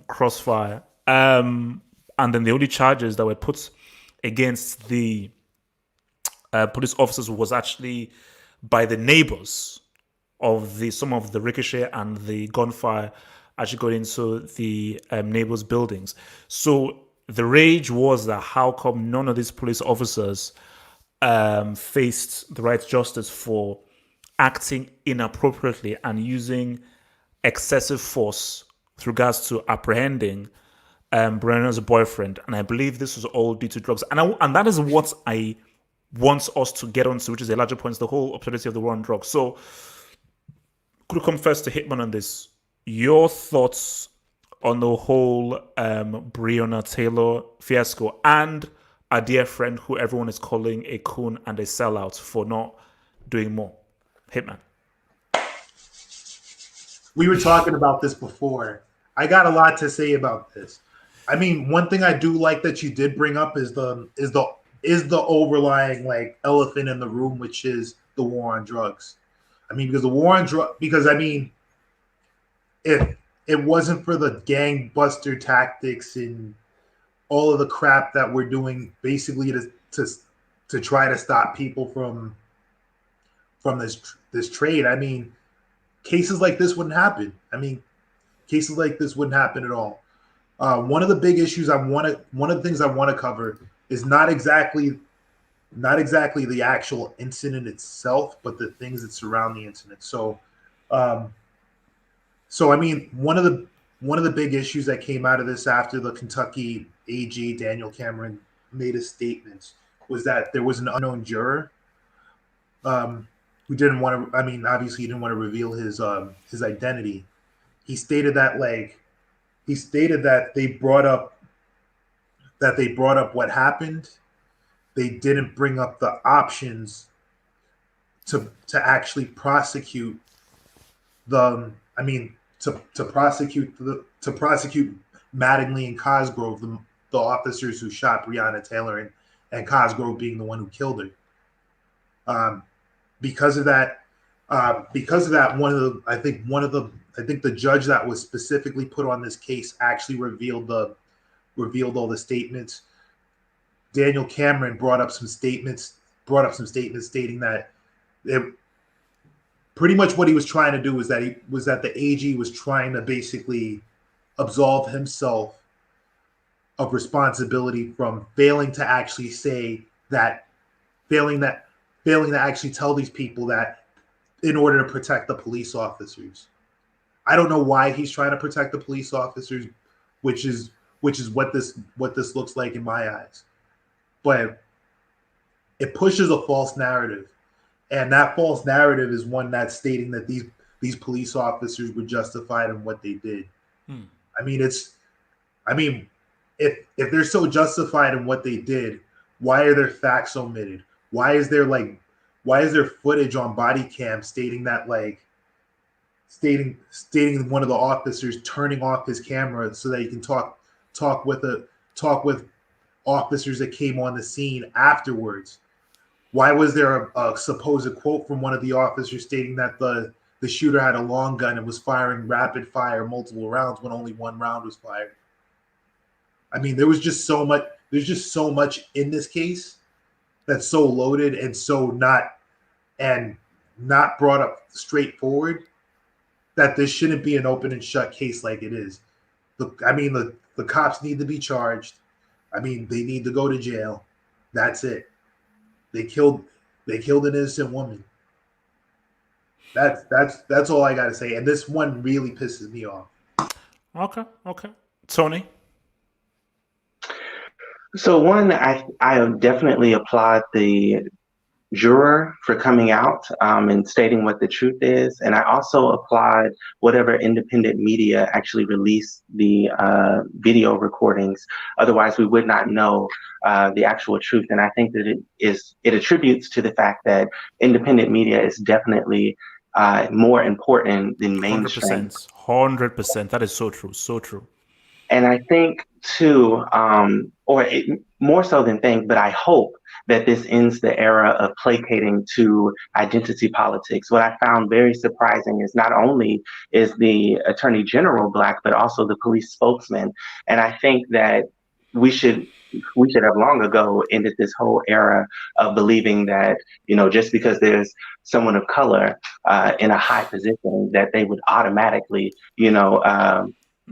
crossfire. And then the only charges that were put against the police officers was actually by the neighbors of some of the ricochet and the gunfire actually got into the neighbors' buildings. So the rage was that how come none of these police officers faced the right justice for acting inappropriately and using excessive force with regards to apprehending Breonna's boyfriend. And I believe this was all due to drugs. And that is what I want us to get onto, which is a larger point, the whole absurdity of the war on drugs. So could you come first to Hitman on this? Your thoughts on the whole Breonna Taylor fiasco, and our dear friend who everyone is calling a coon and a sellout for not doing more. Hitman. We were talking about this before. I got a lot to say about this. I mean, one thing I do like that you did bring up is the overlying like elephant in the room, which is the war on drugs. I mean, because the war on drugs, if it wasn't for the gangbuster tactics and all of the crap that we're doing basically to try to stop people from this trade, I mean, cases like this wouldn't happen. I mean, cases like this wouldn't happen at all. One of the big issues one of the things I want to cover is not exactly the actual incident itself, but the things that surround the incident. So I mean, one of the big issues that came out of this after the Kentucky AG Daniel Cameron made a statement was that there was an unknown juror. who didn't want to. I mean, obviously, he didn't want to reveal his identity. He stated that they brought up what happened. They didn't bring up the options to actually prosecute the. I mean, to prosecute Mattingly and Cosgrove, the officers who shot Breonna Taylor, and Cosgrove being the one who killed her. Because of that, I think the judge that was specifically put on this case actually revealed all the statements. Daniel Cameron brought up some statements stating that pretty much what he was trying to do was that the AG was trying to basically absolve himself of responsibility from failing to actually actually tell these people that in order to protect the police officers. I don't know why he's trying to protect the police officers, which is what this looks like in my eyes. But it pushes a false narrative. And that false narrative is one that's stating that these police officers were justified in what they did. I mean, if they're so justified in what they did, why are their facts omitted? Why is there footage on body cam stating one of the officers turning off his camera so that he can talk with officers that came on the scene afterwards? Why was there a supposed quote from one of the officers stating that the shooter had a long gun and was firing rapid fire multiple rounds when only one round was fired? I mean, there's just so much in this case that's so loaded and so not brought up straightforward that this shouldn't be an open and shut case like it is. The cops need to be charged. I mean, they need to go to jail. That's it. They killed an innocent woman. That's all I gotta say. And this one really pisses me off. Okay. Tony? So one, I definitely applaud the juror for coming out and stating what the truth is. And I also applaud whatever independent media actually released the video recordings. Otherwise, we would not know the actual truth. And I think that it attributes to the fact that independent media is definitely more important than mainstream. 100%. That is so true. So true. And I think too, more so than think, but I hope that this ends the era of placating to identity politics. What I found very surprising is not only is the Attorney General Black, but also the police spokesman. And I think that we should have long ago ended this whole era of believing that, just because there's someone of color in a high position, that they would automatically,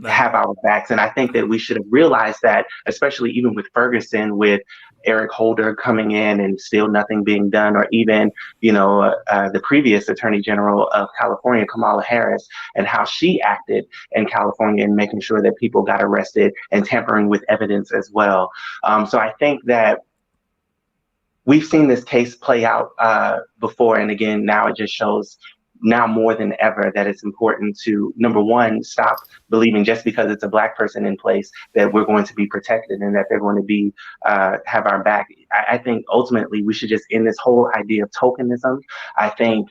have our backs. And I think that we should have realized that, especially even with Ferguson, with Eric Holder coming in and still nothing being done, or even, the previous Attorney General of California, Kamala Harris, and how she acted in California and making sure that people got arrested and tampering with evidence as well. So I think that we've seen this case play out before. And again, now it just shows now more than ever that it's important to, number one, stop believing just because it's a Black person in place that we're going to be protected and that they're going to be have our back. I think ultimately we should just end this whole idea of tokenism. I think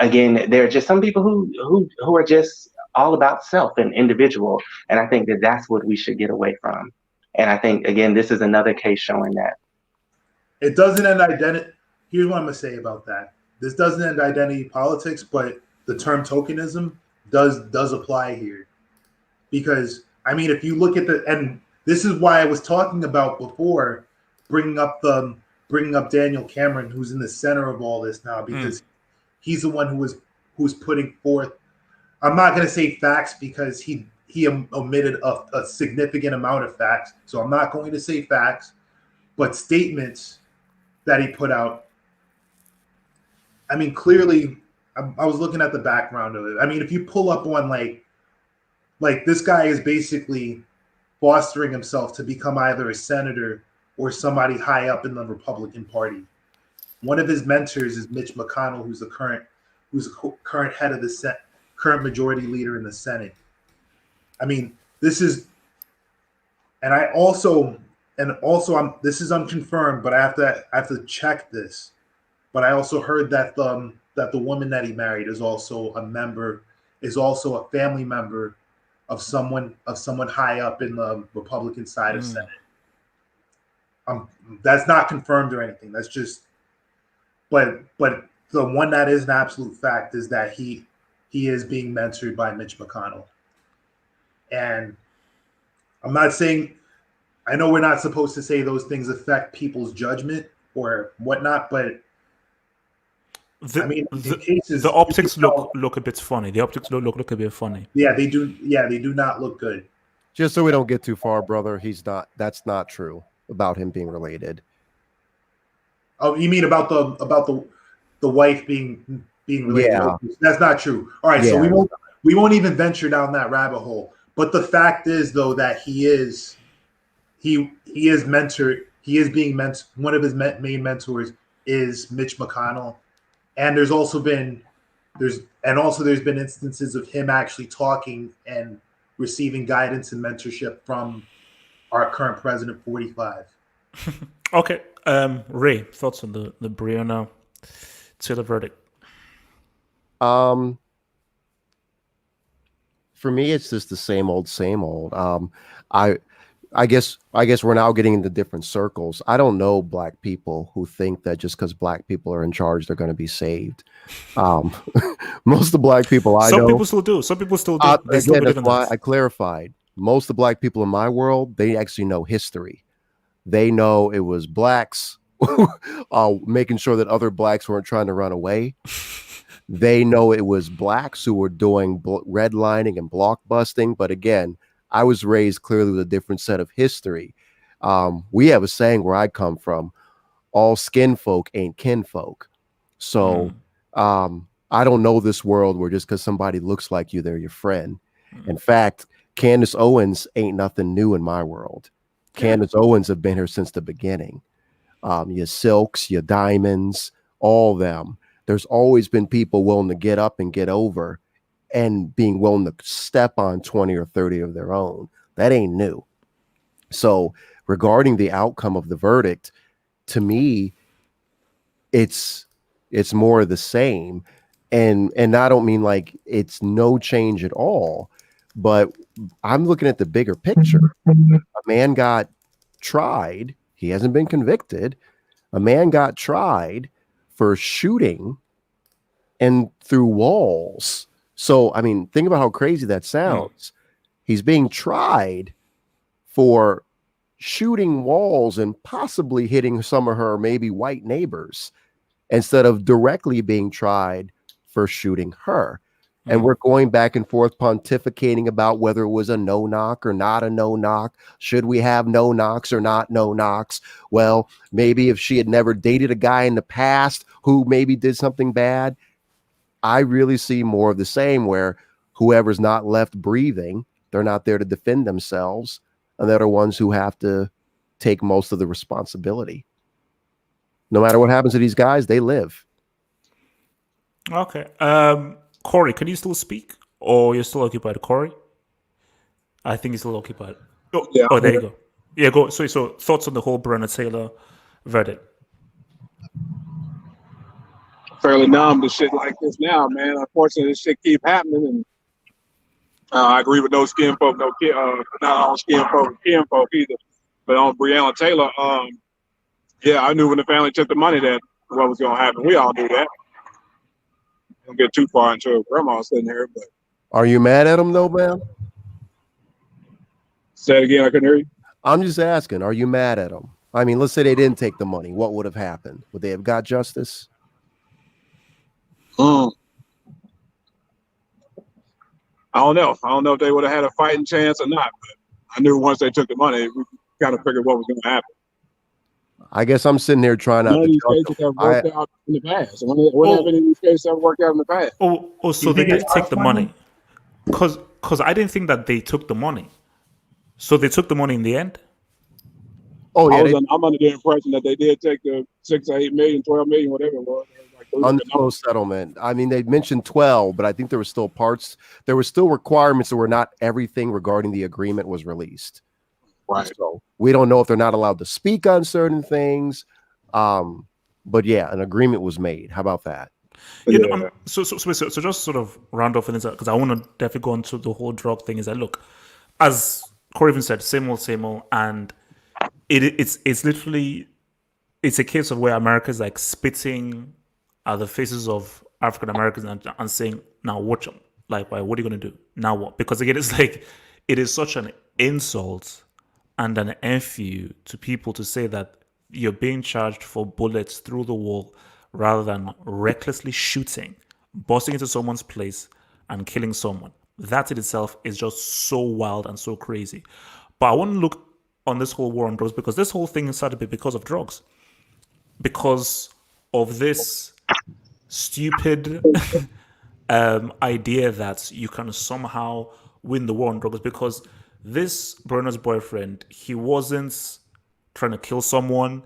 again, there are just some people who are just all about self and individual, and I think that that's what we should get away from. And I think again, this is another case showing that it doesn't end identity. Here's what I'm gonna say about that. This doesn't end identity politics, but the term tokenism does apply here. Because, I mean, if you look at and this is why I was talking about before, bringing up Daniel Cameron, who's in the center of all this now, because he's the one who's putting forth, I'm not going to say facts because he omitted a significant amount of facts. So I'm not going to say facts, but statements that he put out. I mean, clearly, I was looking at the background of it. I mean, if you pull up on like this guy is basically fostering himself to become either a senator or somebody high up in the Republican Party. one of his mentors is Mitch McConnell, who's the current head of the current majority leader in the Senate. I mean, this is, and this is unconfirmed, but I have to check this. But I also heard that the woman that he married is also a family member of someone high up in the Republican side of Senate. That's not confirmed or anything. That's just, but the one that is an absolute fact is that he is being mentored by Mitch McConnell. And I'm not saying, I know we're not supposed to say those things affect people's judgment or whatnot, but the optics look a bit funny. The optics look a bit funny. Yeah, they do. Yeah, they do not look good. Just so we don't get too far, brother, that's not true about him being related. Oh, you mean about the wife being related? Yeah. Okay, that's not true. All right, so we won't even venture down that rabbit hole. But the fact is, though, that he is being mentored. One of his main mentors is Mitch McConnell, and there's been instances of him actually talking and receiving guidance and mentorship from our current president, 45. Okay, Ray, thoughts on the Breonna Taylor verdict? For me, it's just the same old, same old. I guess we're now getting into different circles. I don't know black people who think that just because black people are in charge, they're going to be saved. Most of the black people I know. Some people still do. Some people still do. Again, that's why I clarified. Most of the black people in my world, they actually know history. They know it was blacks making sure that other blacks weren't trying to run away. They know it was blacks who were doing redlining and block busting. But again, I was raised clearly with a different set of history. We have a saying where I come from, all skin folk ain't kinfolk. So I don't know this world where just because somebody looks like you, they're your friend. In fact, Candace Owens ain't nothing new in my world. Candace Owens have been here since the beginning. Your Silks, your Diamonds, all them. There's always been people willing to get up and get over and being willing to step on 20 or 30 of their own. That ain't new. So regarding the outcome of the verdict, to me, it's more of the same. And I don't mean like it's no change at all, but I'm looking at the bigger picture. A man got tried. He hasn't been convicted. A man got tried for shooting and through walls. So, I mean, think about how crazy that sounds. He's being tried for shooting walls and possibly hitting some of her maybe white neighbors instead of directly being tried for shooting her. And we're going back and forth pontificating about whether it was a no knock or not a no knock. Should we have no knocks or not no knocks? Well, maybe if she had never dated a guy in the past who maybe did something bad. I really see more of the same where whoever's not left breathing, they're not there to defend themselves. And they're the ones who have to take most of the responsibility. No matter what happens to these guys, they live. Okay. Corey, can you still speak? Or you're still occupied? Corey? I think he's still occupied. Oh, Yeah. oh, there you go. Yeah, go. So thoughts on the whole Breonna Taylor verdict? Fairly numb to shit like this now, man. Unfortunately, this shit keep happening, and I agree with no skin folk, not all skin folk, kin folk either. But on Breonna Taylor, yeah, I knew when the family took the money that what was gonna happen. We all knew that. Don't get too far into it. Grandma sitting here, but Are you mad at him though, man? say it again. I couldn't hear you. I'm just asking, are you mad at him? I mean, let's say they didn't take the money. What would have happened? Would they have got justice? I don't know. I don't know if they would have had a fighting chance or not, but I knew once they took the money, we kind of figured what was going to happen. I guess I'm sitting there trying not None of to these judge cases them. have worked out in the past. When have any of these cases ever worked out in the past? So they did take the money. Because I didn't think that they took the money. So they took the money in the end? Oh yeah, I'm under the impression that they did take the 6 or 8 million, 12 million, whatever it was. It was like three different numbers. undisclosed settlement. I mean, they mentioned 12, but I think there were still parts. There were still requirements that were not everything regarding the agreement was released. Right. So we don't know if they're not allowed to speak on certain things. But yeah, an agreement was made. How about that? You know, Yeah. so just sort of round off in this because I want to definitely go into the whole drug thing. Is that look, as Corey even said, same old, and it's literally it's a case of where America is like spitting at the faces of African Americans and saying, now watch them. Like, why? What are you going to do now? What? Because again, it's like it is such an insult and an FU to people to say that you're being charged for bullets through the wall rather than recklessly shooting, busting into someone's place and killing someone. That in itself is just so wild and so crazy. But I want to look on this whole war on drugs because this whole thing started because of drugs, because of this stupid idea that you can somehow win the war on drugs. Because this Breonna's boyfriend, he wasn't trying to kill someone,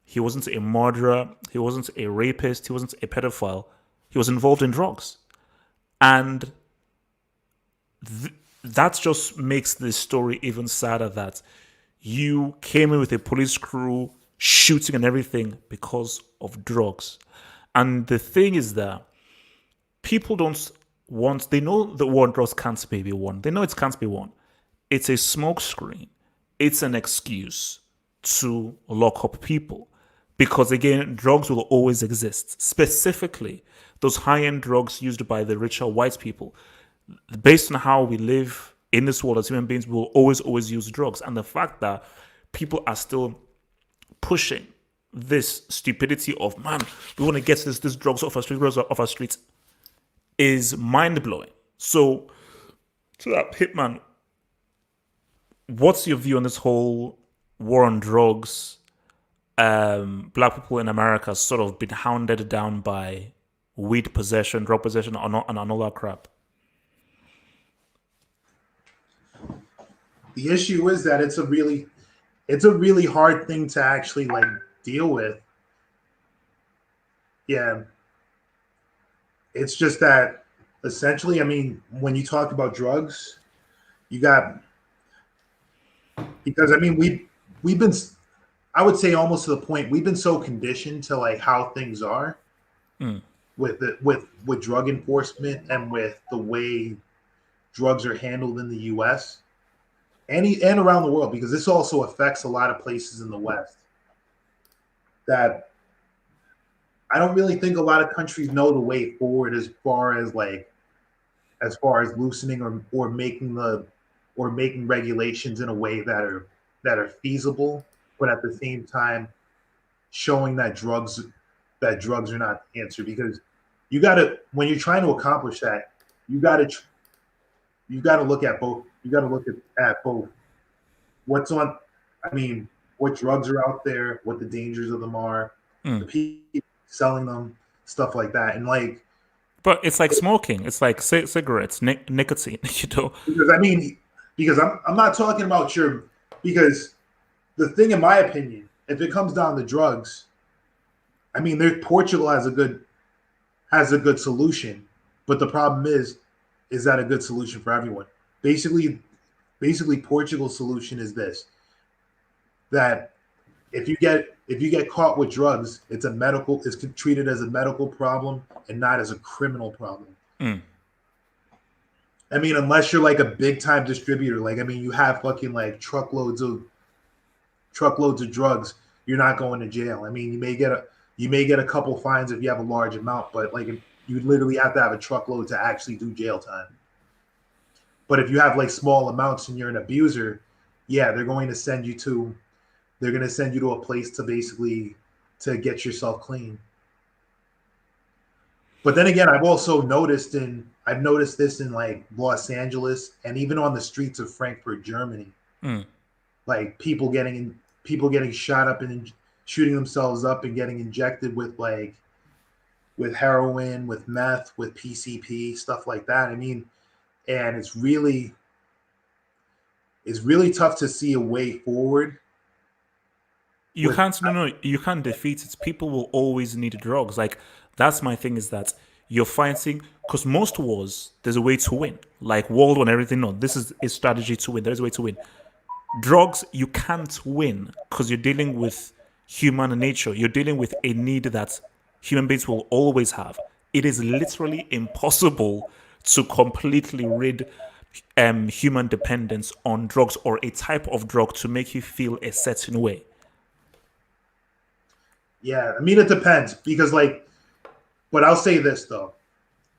he wasn't a murderer, he wasn't a rapist, he wasn't a pedophile. He was involved in drugs, and that just makes this story even sadder. That you came in with a police crew shooting and everything because of drugs. And the thing is that people don't want, they know the war on drugs can't be won. They know it can't be won. It's a smokescreen. It's an excuse to lock up people. Because again, drugs will always exist. Specifically, those high-end drugs used by the richer white people. Based on how we live in this world as human beings, we will always use drugs. And the fact that people are still pushing this stupidity of, man, we want to get this drugs off our streets is mind-blowing. So to that Hitman, what's your view on this whole war on drugs? Black people in America sort of been hounded down by weed possession, drug possession, and all that crap. The issue is that it's a really hard thing to actually like deal with. Yeah. It's just that essentially, I mean, when you talk about drugs, you got, because I mean we've been, I would say almost to the point we've been so conditioned to like how things are with drug enforcement and with the way drugs are handled in the US and around the world, because this also affects a lot of places in the West, that I don't really think a lot of countries know the way forward as far as loosening or making regulations in a way that are feasible, but at the same time showing that drugs are not the answer. Because you got to, when you're trying to accomplish that, you got to look at both. You got to look at both what's on. I mean, what drugs are out there, what the dangers of them are, the people selling them, stuff like that, and like. But it's like smoking. It's like cigarettes, nicotine. Because I'm not talking about because the thing, in my opinion, if it comes down to drugs, I mean, Portugal has a good solution, but the problem is that a good solution for everyone? Basically, Portugal's solution is this: that if you get caught with drugs, it's treated as a medical problem and not as a criminal problem. I mean, unless you're like a big time distributor, like, I mean, you have fucking like truckloads of drugs, you're not going to jail. I mean, you may get a couple fines if you have a large amount, but like you literally have to have a truckload to actually do jail time. But if you have like small amounts and you're an abuser, yeah, they're going to send you to a place to basically to get yourself clean. But then again, I've noticed this in like Los Angeles and even on the streets of Frankfurt, Germany. Like people getting shot up and shooting themselves up and getting injected with heroin, with meth, with PCP, stuff like that. I mean, and it's really tough to see a way forward You can't. No, you can't defeat it. People will always need drugs. Like that's my thing. Is that you're fighting because most wars there's a way to win. Like World War and everything. No, this is a strategy to win. There's a way to win. Drugs you can't win because you're dealing with human nature. You're dealing with a need that human beings will always have. It is literally impossible to completely rid human dependence on drugs or a type of drug to make you feel a certain way. Yeah, I mean it depends because but I'll say this though.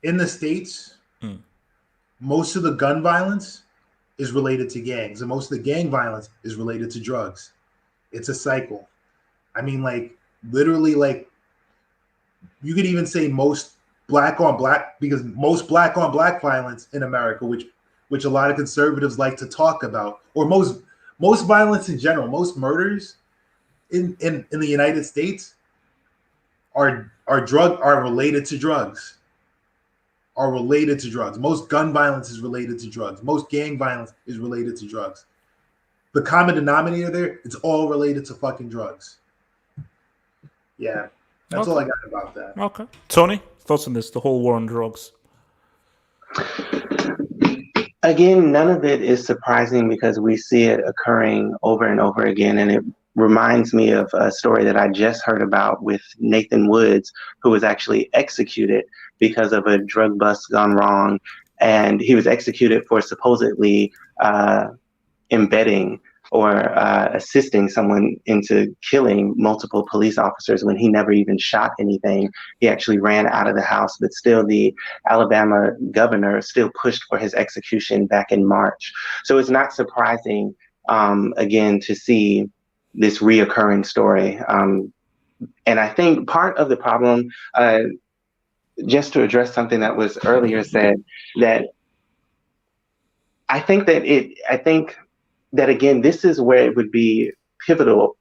In the States, most of the gun violence is related to gangs, and most of the gang violence is related to drugs. It's a cycle. I mean, literally, you could even say most black on black, because most black on black violence in America, which a lot of conservatives like to talk about, or most violence in general, most murders in the United States are related to drugs. Are related to drugs. Most gun violence is related to drugs. Most gang violence is related to drugs. The common denominator there, it's all related to fucking drugs. Yeah, that's all I got about that. Okay. Tony, thoughts on this? The whole war on drugs. Again, none of it is surprising because we see it occurring over and over again. And it reminds me of a story that I just heard about with Nathan Woods, who was actually executed because of a drug bust gone wrong. And he was executed for supposedly embedding or assisting someone into killing multiple police officers when he never even shot anything. He actually ran out of the house, but still the Alabama governor still pushed for his execution back in March. So it's not surprising, again, to see this reoccurring story. And I think part of the problem, just to address something that was earlier said, that I think that again, this is where it would be pivotal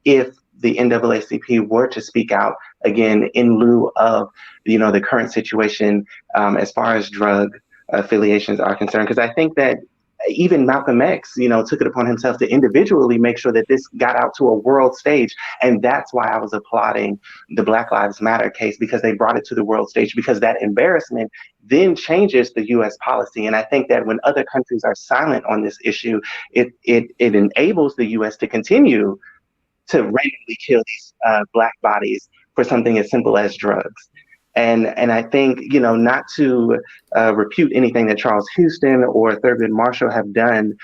if the NAACP were to speak out again in lieu of, the current situation as far as drug affiliations are concerned. Because I think that even Malcolm X, took it upon himself to individually make sure that this got out to a world stage. And that's why I was applauding the Black Lives Matter case, because they brought it to the world stage, because that embarrassment then changes the U.S. policy. And I think that when other countries are silent on this issue, it enables the U.S. to continue to randomly kill these Black bodies for something as simple as drugs. And I think, not to repute anything that Charles Houston or Thurgood Marshall have done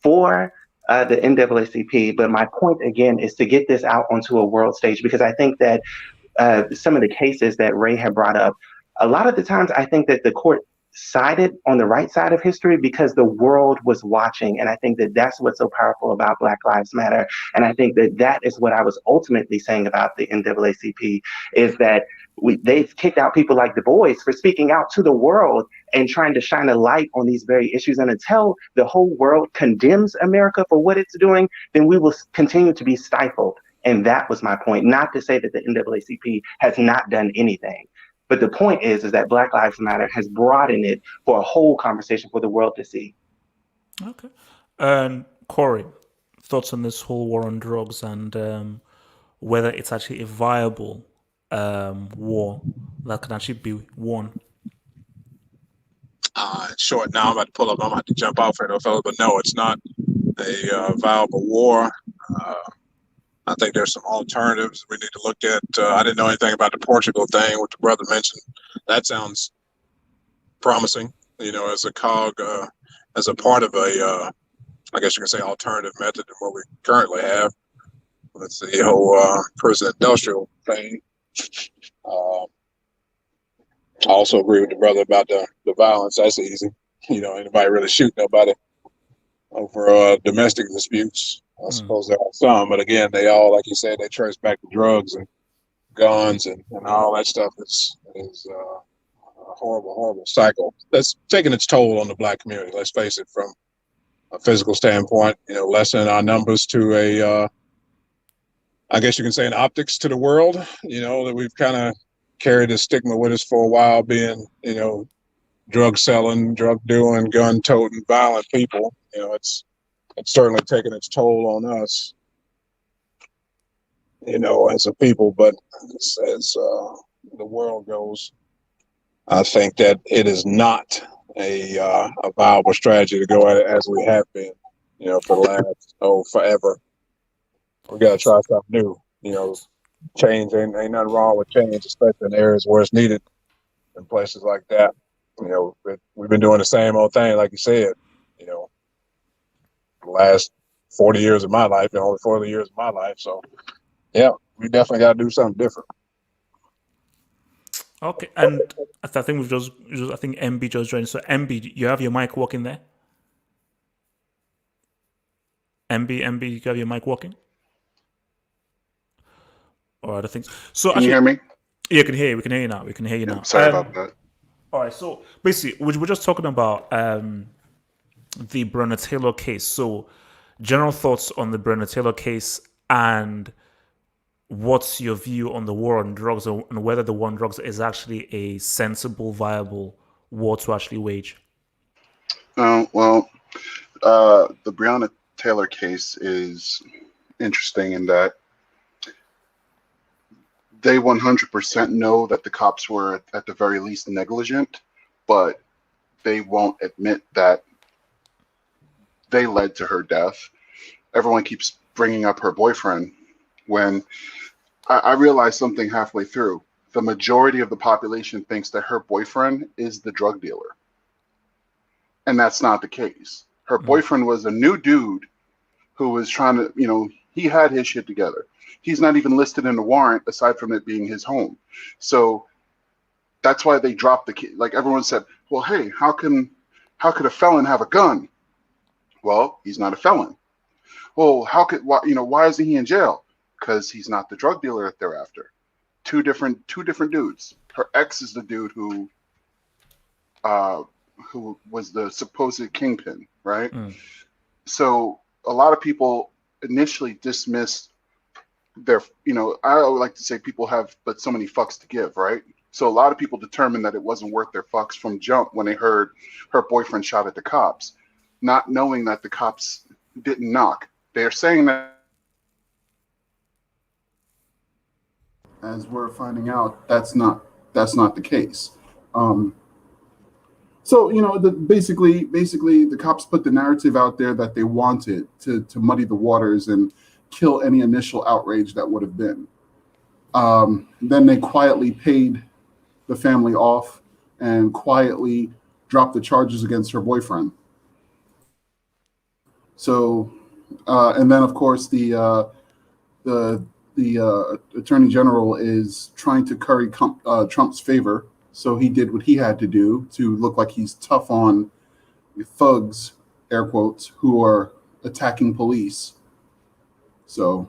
for the NAACP, but my point again is to get this out onto a world stage, because I think that some of the cases that Ray had brought up, a lot of the times I think that the court sided on the right side of history because the world was watching. And I think that that's what's so powerful about Black Lives Matter. And I think that that is what I was ultimately saying about the NAACP, is that they've kicked out people like Du Bois for speaking out to the world and trying to shine a light on these very issues. And until the whole world condemns America for what it's doing, then we will continue to be stifled. And that was my point. Not to say that the NAACP has not done anything. But the point is that Black Lives Matter has broadened it for a whole conversation for the world to see. Okay. And Corey, thoughts on this whole war on drugs and whether it's actually a viable war that can actually be won? Short now, I'm about to pull up. I'm about to jump off here, fellas, but no, it's not a viable war. I think there's some alternatives we need to look at. I didn't know anything about the Portugal thing, what the brother mentioned. That sounds promising, as a cog, as a part of I guess you can say, alternative method to what we currently have. That's the whole prison industrial thing. I also agree with the brother about the violence. That's easy. Anybody really shoot nobody over domestic disputes. I suppose there are some, but again, they all, like you said, they trace back to drugs and guns and all that stuff. Is a horrible, horrible cycle that's taking its toll on the Black community. Let's face it, from a physical standpoint, lessening our numbers to I guess you can say, an optics to the world, that we've kind of carried a stigma with us for a while, being, drug selling, drug doing, gun toting, violent people. It's certainly taken its toll on us. as a people. But as the world goes, I think that it is not a viable strategy to go at it as we have been, for the last forever. We got to try something new. Change ain't nothing wrong with change, especially in areas where it's needed, in places like that. We've been doing the same old thing, like you said. The last 40 years of my life, and only 40 years of my life. So, yeah, we definitely got to do something different. Okay, and I think I think MB just joined. So MB, you have your mic working there? MB, you have your mic working? All right, I think so. So Can you hear me? yeah, I can hear you. We can hear you now. We can hear you now. Sorry about that. All right, so basically, we're just talking about the Breonna Taylor case. So, general thoughts on the Breonna Taylor case, and what's your view on the war on drugs, and whether the war on drugs is actually a sensible, viable war to actually wage? Well, the Breonna Taylor case is interesting in that they 100% know that the cops were at the very least negligent, but they won't admit that they led to her death. Everyone keeps bringing up her boyfriend when I realized something halfway through. The majority of the population thinks that her boyfriend is the drug dealer. And that's not the case. Her boyfriend was a new dude who was trying to, he had his shit together. He's not even listed in the warrant aside from it being his home. So that's why they dropped the kid. Like everyone said, well, hey, how could a felon have a gun? Well, he's not a felon. Well, why isn't he in jail? Because he's not the drug dealer that they're after. Two different dudes. Her ex is the dude who was the supposed kingpin, right? So a lot of people initially dismissed their, I would like to say people have but so many fucks to give, right? So a lot of people determined that it wasn't worth their fucks from jump when they heard her boyfriend shot at the cops, not knowing that the cops didn't knock. They're saying that, as we're finding out, that's not the case. So basically the cops put the narrative out there that they wanted to muddy the waters and kill any initial outrage that would have been. Then they quietly paid the family off and quietly dropped the charges against her boyfriend. So, and then of course the attorney general is trying to curry Trump's favor. So he did what he had to do to look like he's tough on thugs, air quotes, who are attacking police. So,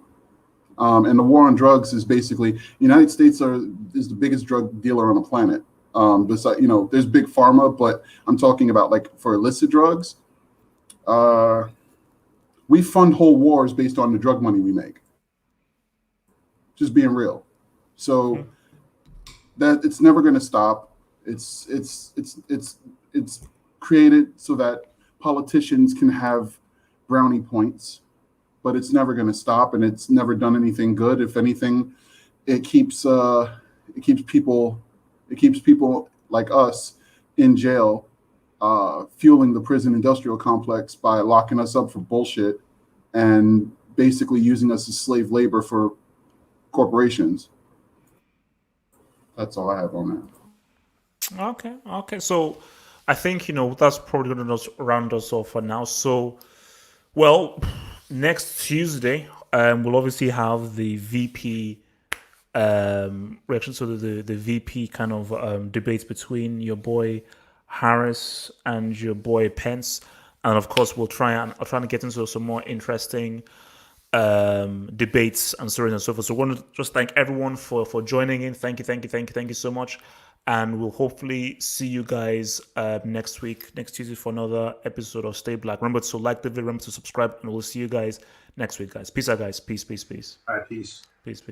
and the war on drugs is basically, the United States is the biggest drug dealer on the planet. Besides, there's big pharma, but I'm talking about like for illicit drugs. We fund whole wars based on the drug money we make. Just being real. So that it's never going to stop. It's created so that politicians can have brownie points, but it's never going to stop, and it's never done anything good. If anything, it keeps people like us in jail, fueling the prison industrial complex by locking us up for bullshit and basically using us as slave labor for corporations. That's all I have on that. Okay. So I think that's probably going to round us off for now. So, well, next Tuesday, we'll obviously have the VP reaction to the VP kind of debates between your boy Harris and your boy Pence, and of course I'll try to get into some more interesting debates and stories and so forth. So I want to just thank everyone for joining in. Thank you so much, and we'll hopefully see you guys next Tuesday for another episode of Stay Black. Remember to like the video, remember to subscribe, and we'll see you guys next week, guys. Peace out, guys. Peace. All right, peace. Peace.